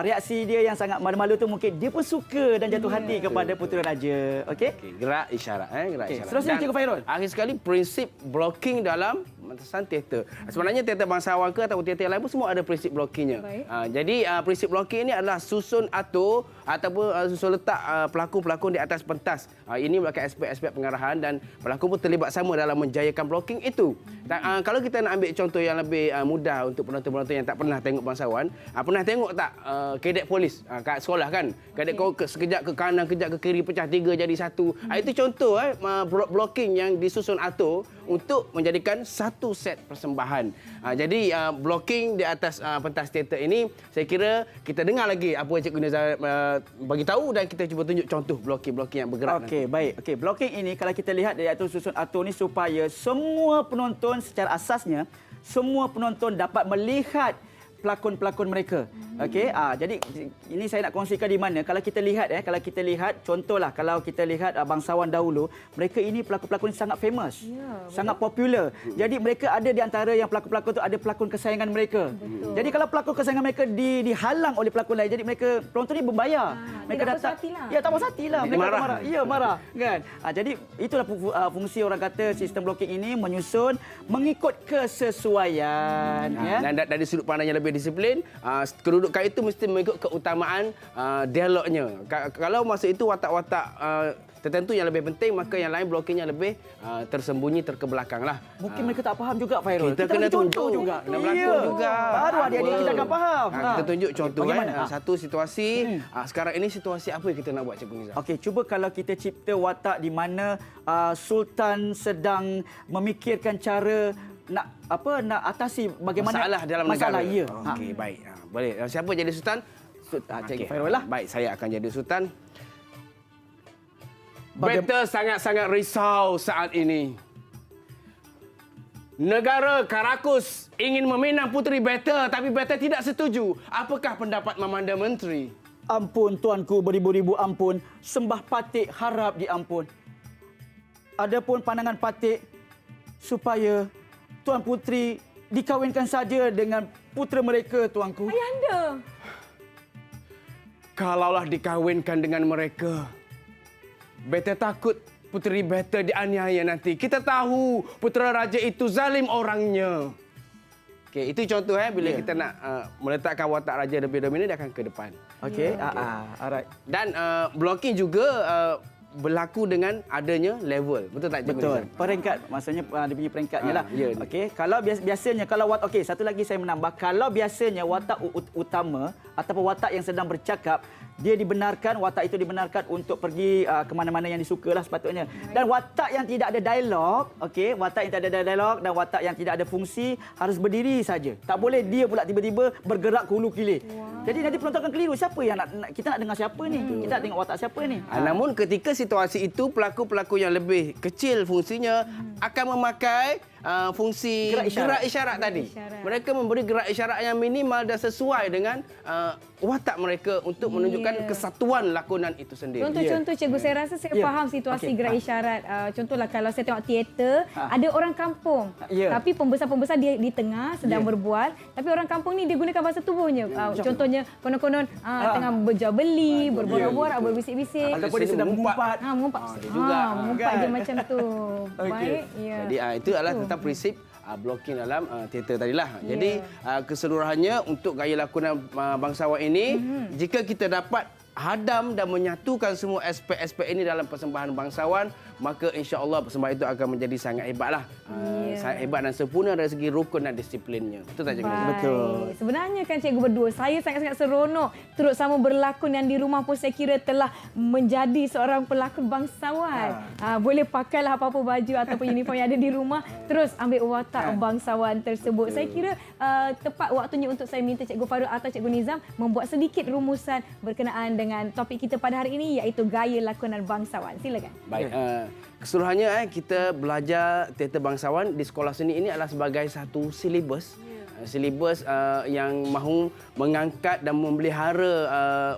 reaksi dia yang sangat malu-malu tu mungkin dia pun suka dan jatuh hati kepada putera raja. Okey? Okey, gerak isyarat. Gerak Okey, isyarat. seterusnya Dan Cikgu Fairul. Akhir sekali, prinsip blocking dalam mentasan teater. Sebenarnya teater bangsawan ke ataupun teater lain pun semua ada prinsip blockingnya. Baik. Jadi prinsip blocking ini adalah susun atur ataupun susun letak pelakon-pelakon di atas pentas. Ini merupakan aspek-aspek pengarahan dan pelakon pun terlibat sama dalam menjayakan blocking itu. Dan, kalau kita nak ambil contoh yang lebih mudah untuk penonton-penonton yang tak pernah tengok bangsawan, pernah tengok tak Kadet Polis kat sekolah kan? Kadet kau sekejap ke kanan, kejap ke kiri, pecah 3 jadi 1. Itu contoh blocking yang disusun atur untuk menjadikan satu set persembahan. Jadi blocking di atas pentas teater ini saya kira kita dengar lagi apa Cikgu Nizam bagi tahu dan kita cuba tunjuk contoh blocking-blocking yang bergerak. Okey, baik. Okey, blocking ini kalau kita lihat iaitu susun atur ni supaya semua penonton secara asasnya semua penonton dapat melihat pelakon-pelakon mereka. Okey, jadi ini saya nak kongsikan di mana kalau kita lihat contohlah kalau kita lihat bangsawan dahulu, mereka ini pelakon-pelakon sangat famous. Sangat popular. Jadi mereka ada di antara yang pelakon-pelakon tu ada pelakon kesayangan mereka. Jadi kalau pelakon kesayangan mereka dihalang oleh pelakon lain, jadi mereka penonton ni membayar. Mereka tidak datang. puas hati lah. Ya, tak puas hati lah. Jadi Mereka marah. marah. Ya, marah, kan? Jadi itulah fungsi orang kata sistem blocking ini menyusun mengikut kesesuaian, ya. Dan dari sudut pandang yang lebih disiplin, kedudukan itu mesti mengikut keutamaan dialognya. Kalau masa itu watak-watak tertentu yang lebih penting, maka yang lain blockingnya lebih tersembunyi, terkebelakang lah. Mungkin mereka tak faham juga, Fairul. Kita kena bagi contoh tunjuk juga. kena berlakon juga. Baru adik-adik kita akan faham. Kita tunjuk contoh bagaimana? satu situasi. Sekarang ini situasi apa yang kita nak buat, Cikgu Nizam? Okey, cuba kalau kita cipta watak di mana Sultan sedang memikirkan cara nak atasi bagaimana Masalah dalam masalah, negara. ya. Okey, baik. Boleh. Siapa jadi sultan? Cikgu Okey. Fairul lah. Baik, saya akan jadi sultan. Beta sangat-sangat risau saat ini. Negara Karakus ingin meminang puteri Beta, tapi Beta tidak setuju. Apakah pendapat Memanda Menteri? Ampun tuanku, beribu-ribu ampun. Sembah patik harap diampun. Adapun pandangan patik supaya Tuan Puteri dikawinkan saja dengan putera mereka, tuanku. Ayahanda. Kalaulah dikawinkan dengan mereka, Beta takut puteri Beta dianiaya nanti. Kita tahu putera raja itu zalim orangnya. Okey, itu contoh bila kita nak meletakkan watak raja lebih dominan, dia akan ke depan. Okey, alright. Dan blocking juga berlaku dengan adanya level. Betul tak, Cikgu Betul. Nizam? Peringkat, maksudnya dia punya peringkatnya lah. ya. Okey, kalau biasanya kalau okey, satu lagi saya menambah, kalau biasanya watak utama ataupun watak yang sedang bercakap, dia dibenarkan, watak itu dibenarkan untuk pergi ke mana-mana yang disukalah sepatutnya. Dan watak yang tidak ada dialog, okey, watak yang tidak ada dialog dan watak yang tidak ada fungsi harus berdiri saja. Tak boleh dia pula tiba-tiba bergerak ke hulu kilir. Jadi nanti penonton akan keliru, siapa yang kita nak dengar siapa ni? Kita nak tengok watak siapa ni? Namun ketika situasi itu pelakon-pelakon yang lebih kecil fungsinya akan memakai fungsi gerak isyarat tadi. Mereka memberi gerak isyarat yang minimal dan sesuai dengan watak mereka untuk menunjukkan kesatuan lakonan itu sendiri. Contoh-contoh, Cikgu, saya rasa saya faham situasi gerak isyarat. Contohlah kalau saya tengok teater, ada orang kampung. Tapi pembesar-pembesar di tengah sedang berbual. Tapi orang kampung ni dia gunakan bahasa tubuhnya. Contohnya, konon-konon tengah berjual beli, berborak-borak, berbisik-bisik. Ataupun dia sedang mengumpat. Mengumpat. juga. Mengumpat dia macam tu. Baik. Ya. Jadi itu adalah tentang prinsip blocking dalam teater tadilah. Jadi keseluruhannya untuk gaya lakonan bangsawan ini, jika kita dapat hadam dan menyatukan semua aspek-aspek ini dalam persembahan bangsawan, maka insya-Allah persembahan itu akan menjadi sangat hebatlah. Sangat hebat dan sempurna dari segi rukun dan disiplinnya. Betul tak, Cikgu? Baik. Betul. Sebenarnya kan Cikgu berdua, saya sangat-sangat seronok turut sama berlakon yang di rumah pun saya kira telah menjadi seorang pelakon bangsawan. Boleh pakailah apa-apa baju ataupun uniform yang ada di rumah, terus ambil watak bangsawan tersebut. Saya kira tepat waktunya untuk saya minta Cikgu Fairul atau Cikgu Nizam membuat sedikit rumusan berkenaan dengan topik kita pada hari ini, iaitu gaya lakonan bangsawan. Silakan. Baik, keseluruhannya kita belajar teater bangsawan di sekolah seni ini adalah sebagai satu silibus. Silibus yang mahu mengangkat dan memelihara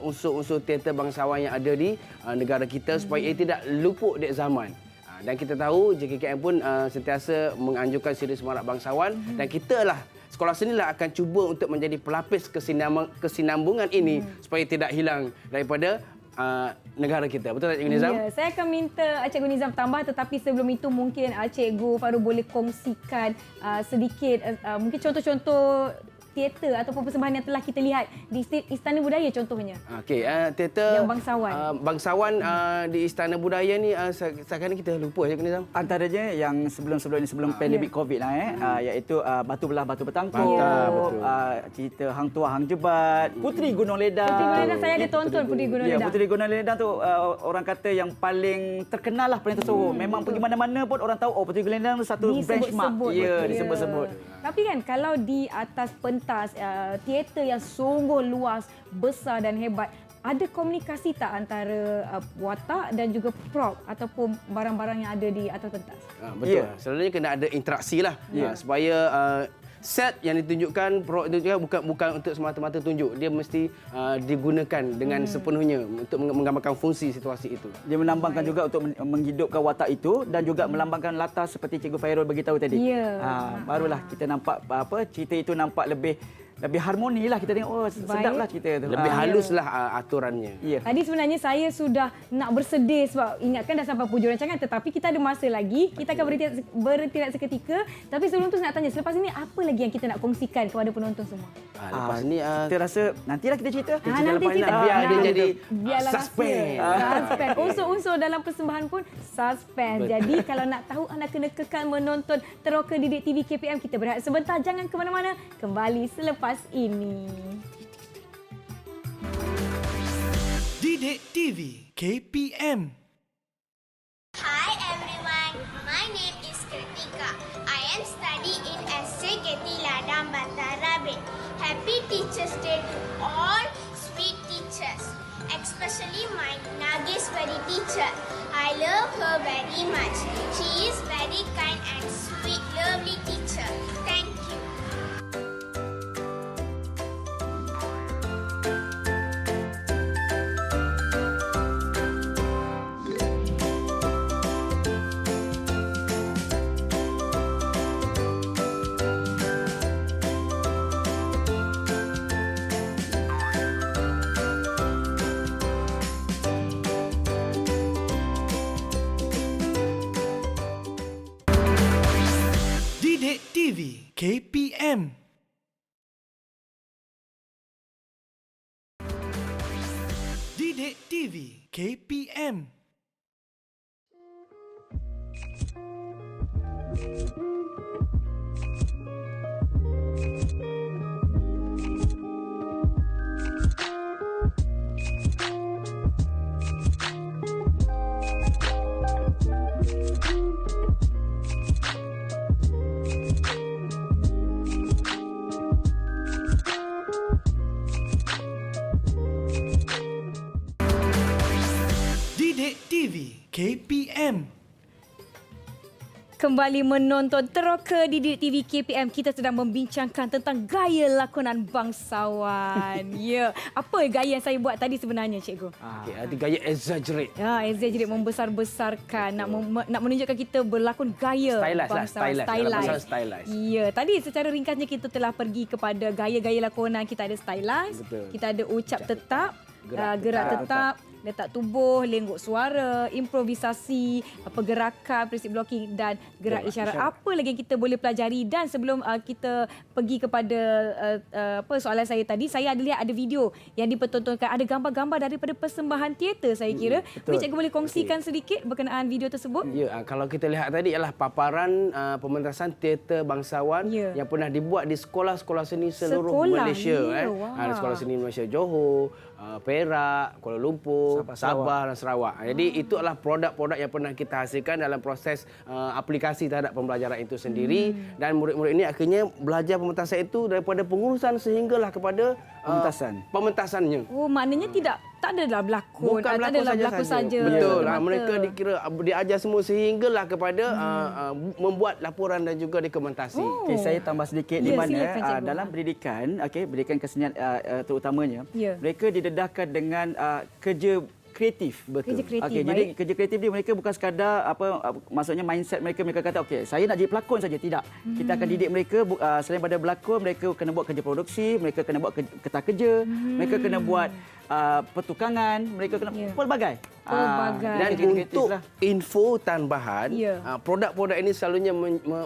unsur-unsur teater bangsawan yang ada di negara kita supaya ia tidak luput di zaman. Dan kita tahu JKKM pun sentiasa menganjurkan siri semarak bangsawan dan kita lah sekolah seni lah akan cuba untuk menjadi pelapis kesinambungan ini supaya tidak hilang daripada negara kita. Betul tak, Cikgu Nizam? Ya, saya akan minta Cikgu Nizam tambah, tetapi sebelum itu mungkin Cikgu Fairul boleh kongsikan sedikit mungkin contoh-contoh teater ataupun persembahan yang telah kita lihat di Istana Budaya contohnya. Okey, teater yang bangsawan. Bangsawan di Istana Budaya ni sekarang kita lupa, Cikgu Nizam. Antaranya yang sebelum-sebelum ini, sebelum pandemik COVID lah, iaitu Batu Belah Batu Bertangkuk, betul. cerita Hang Tua Hang Jebat, Puteri Gunung Ledang. Puteri Gunung Ledang saya ada tonton Puteri Gunung Ledang. Puteri Gunung Ledang tu orang kata yang paling terkenal lah, paling tersorong. Memang pergi mana-mana pun orang tahu Puteri Gunung Ledang tu satu benchmark. Ya, disebut-sebut. Tapi kan kalau di atas pentas teater yang sungguh luas, besar dan hebat, ada komunikasi tak antara watak dan juga prop ataupun barang-barang yang ada di atas pentas? Betul. Selalunya kena ada interaksi lah supaya set yang ditunjukkan, bukan untuk semata-mata tunjuk. Dia mesti digunakan dengan sepenuhnya untuk menggambarkan fungsi situasi itu. Dia melambangkan juga untuk menghidupkan watak itu dan juga melambangkan latar seperti Cikgu Fairul beritahu tadi. Ya. Barulah kita nampak cerita itu nampak lebih harmoni lah. Kita tengok, sedaplah cerita tu. Lebih haluslah aturannya. Ya. Tadi sebenarnya saya sudah nak bersedih sebab ingatkan dah sampai hujung rancangan, tetapi kita ada masa lagi. Kita akan berhenti seketika. Tapi sebelum tu saya nak tanya, selepas ini apa lagi yang kita nak kongsikan kepada penonton semua? Lepas ni kita rasa nantilah kita cerita. Nanti lepas ni kita biar dia jadi biarlah suspense. Suspense. Unsur-unsur dalam persembahan pun suspense. Jadi kalau nak tahu, anda kena kekal menonton Teroka Didik TV KPM. Kita berehat sebentar, jangan ke mana-mana. Kembali selepas ini. Didik TV KPM. Hi everyone, my name is Kritika. I am studying in SJKT Ladang Batara. Happy Teachers Day to all sweet teachers, especially my Nageswari teacher. I love her very much. She is very kind and sweet, lovely teacher. Thank you. Didik TV KPM. Didik TV KPM. Didik TV KPM. Kembali menonton Teroka Didik TV KPM. Kita sedang membincangkan tentang gaya lakonan bangsawan. Ya, apa gaya yang saya buat tadi sebenarnya, cikgu? Okay, ada gaya exaggerate. Ya, exaggerate, membesar-besarkan, nak menunjukkan kita berlakon gaya Stylized lah, bangsawan. dalam pasal stylized. Ya, tadi secara ringkasnya kita telah pergi kepada gaya-gaya lakonan. Kita ada stylized, Betul. kita ada ucap tetap, gerak tetap. tetap, letak tubuh, lenggok suara, improvisasi, pergerakan, prinsip blocking dan gerak isyarat. Apa lagi yang kita boleh pelajari? Dan sebelum kita pergi kepada soalan saya tadi, saya ada lihat ada video yang dipertontonkan, ada gambar-gambar daripada persembahan teater saya kira. betul. Cikgu boleh kongsikan sedikit berkenaan video tersebut? Ya, kalau kita lihat tadi ialah paparan pementasan teater bangsawan Ya. yang pernah dibuat di sekolah-sekolah seni seluruh Sekolah, Malaysia. ya, Ada wah. sekolah seni Malaysia Johor, Perak, Kuala Lumpur, Sabah dan Sarawak. Jadi itu adalah produk-produk yang pernah kita hasilkan dalam proses aplikasi terhadap pembelajaran itu sendiri. Dan murid-murid ini akhirnya belajar pementasan itu daripada pengurusan sehinggalah kepada pementasannya. Oh, maknanya tak adalah berlakon. Bukan tak adalah berlakon saja. Betul. semata. Mereka dikira diajar semua sehinggalah kepada membuat laporan dan juga dokumentasi. Okey, saya tambah sedikit di Ya, mana silakan, cikgu. dalam pendidikan, pendidikan kesenian terutamanya, Ya. mereka didedahkan dengan kerja kreatif. Kerja kreatif, Okey, jadi baik. kerja kreatif dia mereka bukan sekadar maksudnya mindset mereka kata okey, saya nak jadi pelakon saja, tidak. Kita akan didik mereka selain pada berlakon, mereka kena buat kerja produksi, mereka kena buat kerja kerja, mereka kena buat pertukangan, mereka kena pelbagai. Pelbagai. Dan kerja kreatif untuk lah. info tambahan, Ya. produk-produk ini selalunya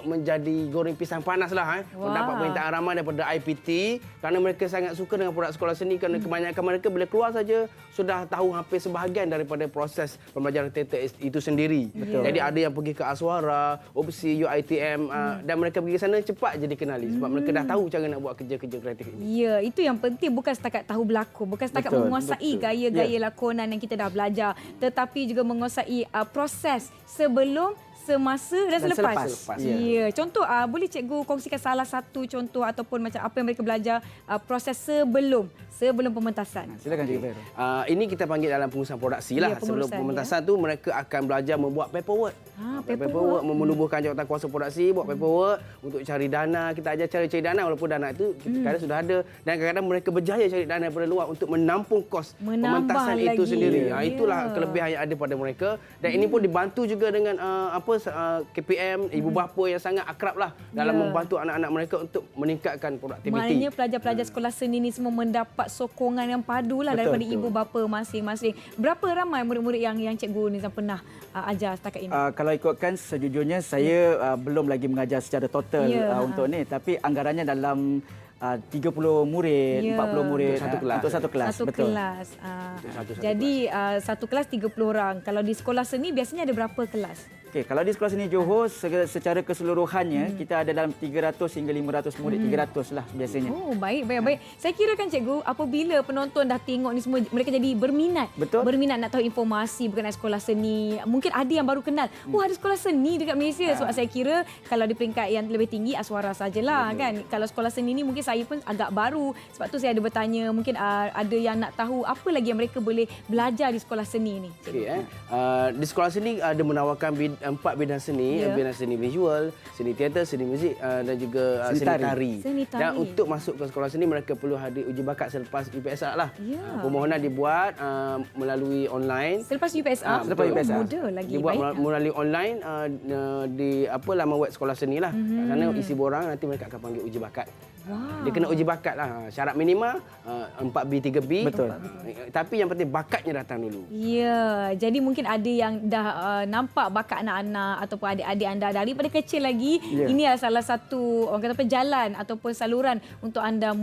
menjadi goreng pisang panas lah. Wah. Mendapat permintaan ramai daripada IPT kerana mereka sangat suka dengan produk sekolah seni kerana kebanyakan mereka bila keluar saja sudah tahu hampir sebahagian daripada proses pembelajaran teater itu sendiri. Betul. Jadi ada yang pergi ke Aswara, OPSI, UiTM dan mereka pergi sana cepat je dikenali sebab mereka dah tahu cara nak buat kerja-kerja kreatif ini. Ya, itu yang penting, bukan setakat tahu berlakon, bukan setakat Betul, menguasai gaya-gaya lakonan yang kita dah belajar, tetapi juga menguasai proses sebelum, semasa dan selepas. selepas. Ya. Contoh, boleh cikgu kongsikan salah satu contoh ataupun macam apa yang mereka belajar proses sebelum pementasan. Silakan Cikgu Fairul. Ini kita panggil dalam pengurusan produksi lah. Ya, Sebelum pengurusan, pementasan tu mereka akan belajar membuat paperwork. Paperwork. Menubuhkan jawatan kuasa produksi, buat paperwork untuk cari dana. Kita ajar cara cari dana walaupun dana itu kadang sudah ada dan kadang-kadang mereka berjaya cari dana daripada luar untuk menampung kos pementasan itu lagi. sendiri. Ya. Itulah kelebihan yang ada pada mereka dan ini pun dibantu juga dengan KPM, ibu bapa yang sangat akrab lah dalam membantu anak-anak mereka untuk meningkatkan produktiviti. Maknanya pelajar-pelajar sekolah seni ni semua mendapat sokongan yang padu lah daripada ibu bapa masing-masing. Berapa ramai murid-murid yang Cikgu Nizam pernah ajar setakat ini? Kalau ikutkan sejujurnya saya belum lagi mengajar secara total untuk ni, tapi anggarannya dalam 30 murid, 40 murid untuk satu kelas. Satu kelas. Jadi satu kelas 30 orang. Kalau di sekolah seni biasanya ada berapa kelas? Okey, kalau di sekolah seni Johor secara keseluruhannya kita ada dalam 300 hingga 500 murid, 300 lah biasanya. Oh, baik. Saya kira kan cikgu, apabila penonton dah tengok ni semua, mereka jadi berminat. Betul. Berminat nak tahu informasi berkenaan sekolah seni. Mungkin ada yang baru kenal, ada sekolah seni dekat Malaysia. Sebab saya kira kalau di peringkat yang lebih tinggi Aswara sajalah kan. Kalau sekolah seni ni mungkin saya pun agak baru. Sebab tu saya ada bertanya, mungkin ada yang nak tahu apa lagi yang mereka boleh belajar di sekolah seni ni. Okay, di sekolah seni ada menawarkan 4 bidang seni, bidang seni visual, seni teater, seni muzik dan juga seni tari. Dan untuk masuk ke sekolah seni mereka perlu hadir uji bakat selepas UPSR lah. Permohonan dibuat melalui online. Selepas UPSR? Selepas UPSR. Mudah lagi. Dibuat melalui online di laman web sekolah seni lah. Kat sana isi borang, nanti mereka akan panggil uji bakat. Dia kena uji bakat lah. Syarat minima 4B, 3B. Betul. Tapi yang penting bakatnya datang dulu. Ya, jadi mungkin ada yang dah nampak bakat anak-anak ataupun adik-adik anda daripada kecil lagi. Ini adalah salah satu orang kata apa, jalan ataupun saluran untuk anda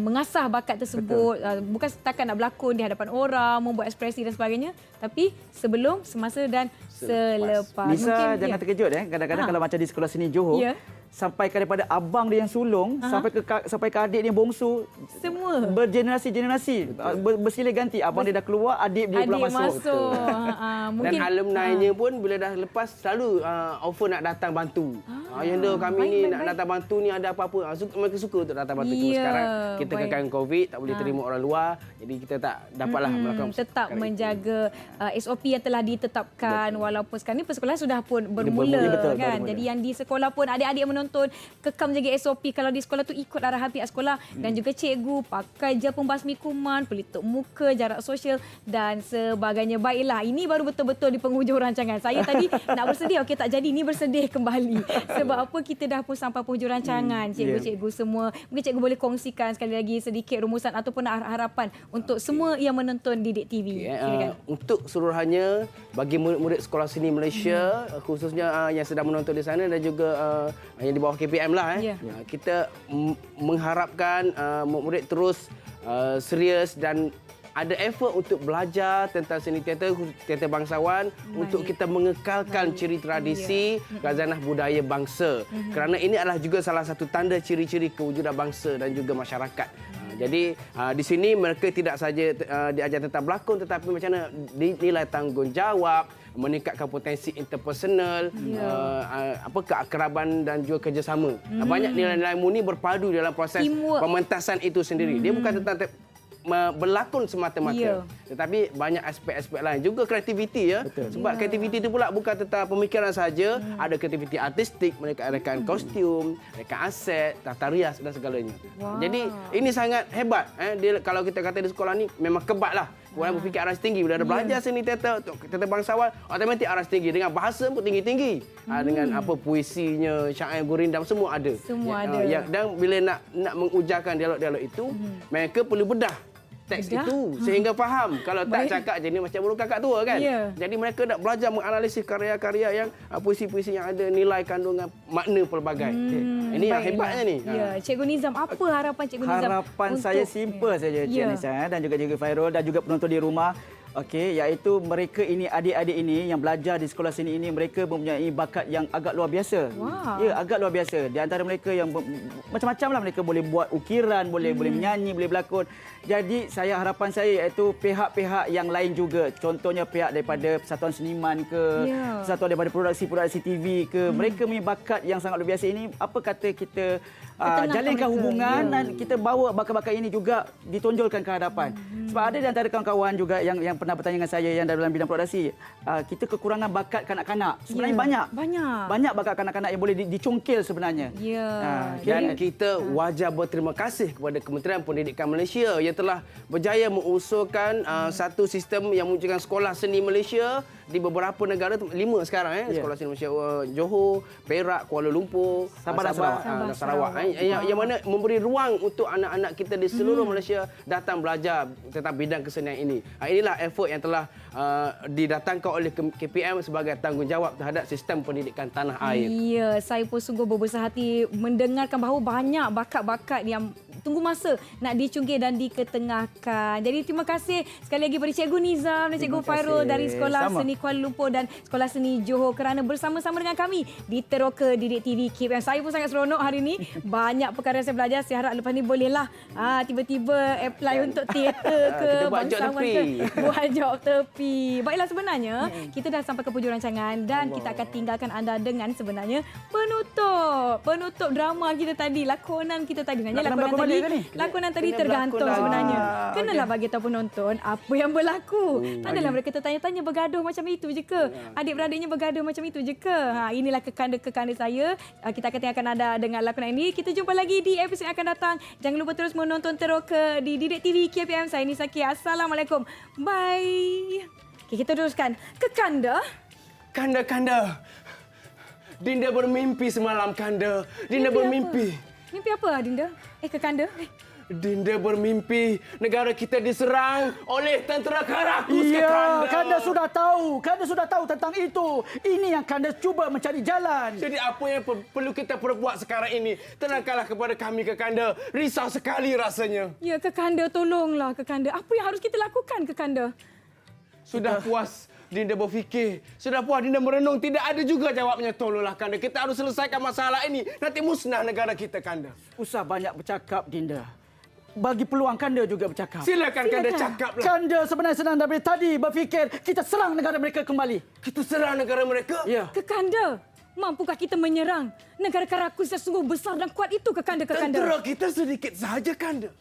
mengasah bakat tersebut. Bukan setakat nak berlakon di hadapan orang, membuat ekspresi dan sebagainya, tapi sebelum, semasa dan selepas. Nisa Mungkin, jangan terkejut kadang-kadang kalau macam di sekolah seni Johor, sampai daripada abang dia yang sulung sampai ke adik dia yang bongsu, semua bergenerasi bersilih ganti. Abang dia dah keluar, adik dia pula masuk. Mungkin, dan alumni-nya pun bila dah lepas selalu offer nak datang bantu. Ayahanda kami ni nak datang bantu ni ada apa-apa. Mereka suka untuk datang bantu. Cuma sekarang kita kekang COVID, tak boleh terima orang luar. Jadi kita tak dapatlah melakukan tetap menjaga SOP yang telah ditetapkan. Walaupun sekarang ni persekolahan sudah pun bermula kan. Jadi yang di sekolah pun adik-adik menonton kekal menjaga SOP. Kalau di sekolah tu ikut arahan pihak sekolah dan juga cikgu pakai gel pembasmi kuman, pelitup muka, jarak sosial dan sebagainya. Baiklah, ini baru betul-betul di penghujung rancangan. Saya tadi nak bersedih, okey tak jadi, ini bersedih kembali. Sebab apa, kita dah pun sampai penghujung rancangan, cikgu-cikgu semua. Mungkin cikgu boleh kongsikan sekali lagi sedikit rumusan ataupun harapan untuk semua yang menonton Didik TV. Untuk seluruhannya, bagi murid-murid sekolah seni Malaysia, khususnya yang sedang menonton di sana dan juga yang di bawah KPM lah, kita mengharapkan murid terus serius dan ada effort untuk belajar tentang seni teater bangsawan untuk kita mengekalkan ciri tradisi khazanah budaya bangsa. Kerana ini adalah juga salah satu tanda ciri-ciri kewujudan bangsa dan juga masyarakat. Jadi di sini mereka tidak saja diajar tentang berlakon tetapi macam mana nilai tanggungjawab, meningkatkan potensi interpersonal, keakraban dan juga kerjasama. Banyak nilai-nilai murni berpadu dalam proses pementasan itu sendiri. Dia bukan tentang berlakon semata-mata, tetapi banyak aspek-aspek lain juga kreativiti sebab kreativiti itu pula bukan tentang pemikiran saja, ada kreativiti artistik, mereka adakan kostum, mereka aset, tata rias dan segalanya. Jadi ini sangat hebat. Dia, kalau kita kata di sekolah ni memang kebat lah. Orang berfikir aras tinggi. Bila ada belajar seni teater bangsawan, otomatik aras tinggi. Dengan bahasa pun tinggi-tinggi. Dengan puisinya, syair gurindam, semua ada. Dan bila nak mengujarkan dialog-dialog itu, mereka perlu bedah teks itu sehingga faham. Kalau tak cakap je ni macam burung kakak tua kan. Jadi mereka nak belajar menganalisis karya-karya yang puisi-puisi yang ada nilai kandungan makna pelbagai. Ini yang hebatnya ni. Cikgu Nizam, apa harapan Cikgu Nizam? Harapan saya simple saja Cik Nisa dan juga Cikgu Fairul dan juga penonton di rumah. Okey, iaitu mereka ini, adik-adik ini yang belajar di sekolah seni ini, mereka mempunyai bakat yang agak luar biasa. Wah. Ya, agak luar biasa. Di antara mereka yang macam-macam lah, mereka boleh buat ukiran, boleh menyanyi, boleh berlakon. Jadi harapan saya iaitu pihak-pihak yang lain juga, contohnya pihak daripada Persatuan Seniman ke, Persatuan daripada produksi TV ke, mereka punya bakat yang sangat luar biasa ini, apa kata kita jalinkan hubungan dan kita bawa bakat-bakat ini juga ditonjolkan ke hadapan. Sebab ada di antara kawan-kawan juga yang pernah bertanya dengan saya yang dalam bidang produksi, kita kekurangan bakat kanak-kanak. Sebenarnya banyak bakat kanak-kanak yang boleh dicongkil sebenarnya. Dan kita wajar berterima kasih kepada Kementerian Pendidikan Malaysia yang telah berjaya mengusulkan satu sistem yang munculkan sekolah seni Malaysia di beberapa negara, 5 sekarang sekolah seni Malaysia, Johor, Perak, Kuala Lumpur, Sabah dan Sarawak. Yang mana memberi ruang untuk anak-anak kita di seluruh Malaysia datang belajar tentang bidang kesenian ini. Inilah effort yang telah didatangkan oleh KPM sebagai tanggungjawab terhadap sistem pendidikan tanah air. Ya, saya pun sungguh berbesar hati mendengarkan bahawa banyak bakat-bakat yang tunggu masa nak dicungkil dan diketengahkan. Jadi terima kasih sekali lagi kepada Cikgu Nizam dan Cikgu Fairul dari Sekolah Seni Kuala Lumpur dan Sekolah Seni Johor kerana bersama-sama dengan kami di Teroka Didik TV KPM. Saya pun sangat seronok hari ini. Banyak perkara yang saya belajar. Saya harap lepas ni bolehlah tiba-tiba apply untuk teater ke, bangsawan ke, buat job tepi. Baiklah, sebenarnya kita dah sampai ke hujung rancangan dan kita akan tinggalkan anda dengan sebenarnya penutup drama kita tadi, lakonan kita tadi. Lakonan tadi tergantung sebenarnya. Kenalah bagi tahu penonton apa yang berlaku. Tak adalah mereka tertanya-tanya bergaduh macam itu je ke? Adik-beradiknya bergaduh macam itu je ke? Inilah kekanda-kekanda saya. Kita akan tinggalkan anda dengan lakonan ini. Kita jumpa lagi di episod yang akan datang. Jangan lupa terus menonton Teroka di Didik TV KPM. Saya Nisa Kia. Assalamualaikum. Bye. Okay, kita teruskan. Kekanda. Kanda. Dinda bermimpi semalam, Kanda. Dinda bermimpi. Mimpi apa, Dinda? Kekanda. Dinda bermimpi negara kita diserang oleh tentera Karakus. Ya, Kanda sudah tahu tentang itu. Ini yang Kanda cuba mencari jalan. Jadi apa yang perlu kita perbuat sekarang ini? Tenangkanlah kepada kami, Kekanda. Risau sekali rasanya. Ya, Kekanda, tolonglah Kekanda. Apa yang harus kita lakukan, Kekanda? Sudah puas Dinda berfikir. Sudah puas Dinda merenung. Tidak ada juga jawabnya. Tolonglah, Kanda. Kita harus selesaikan masalah ini. Nanti musnah negara kita, Kanda. Usah banyak bercakap, Dinda. Bagi peluang Kanda juga bercakap. Silakan. Kanda cakaplah. Kanda sebenarnya senang dari tadi berfikir kita serang negara mereka kembali. Kita serang negara mereka? Ya. Kekanda, mampukah kita menyerang negara Karakus yang sungguh besar dan kuat itu, Kekanda? Tentera kita sedikit sahaja, Kanda.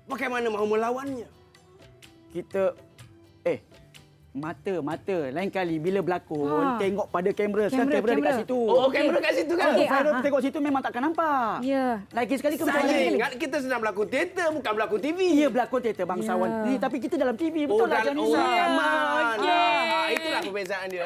Bagaimana mahu melawannya? Kita mata lain kali bila berlakon tengok pada kamera. Sekarang kamera dekat situ. Kamera kat situ kan? Kalau tengok situ memang takkan nampak. Ya. Lagi sekali ke Saya ingat kita sedang berlakon teater, bukan berlakon TV. Ya, berlakon teater bangsawan. Tapi kita dalam TV, betul lah, Janisa. Aman. Itulah perbezaan dia.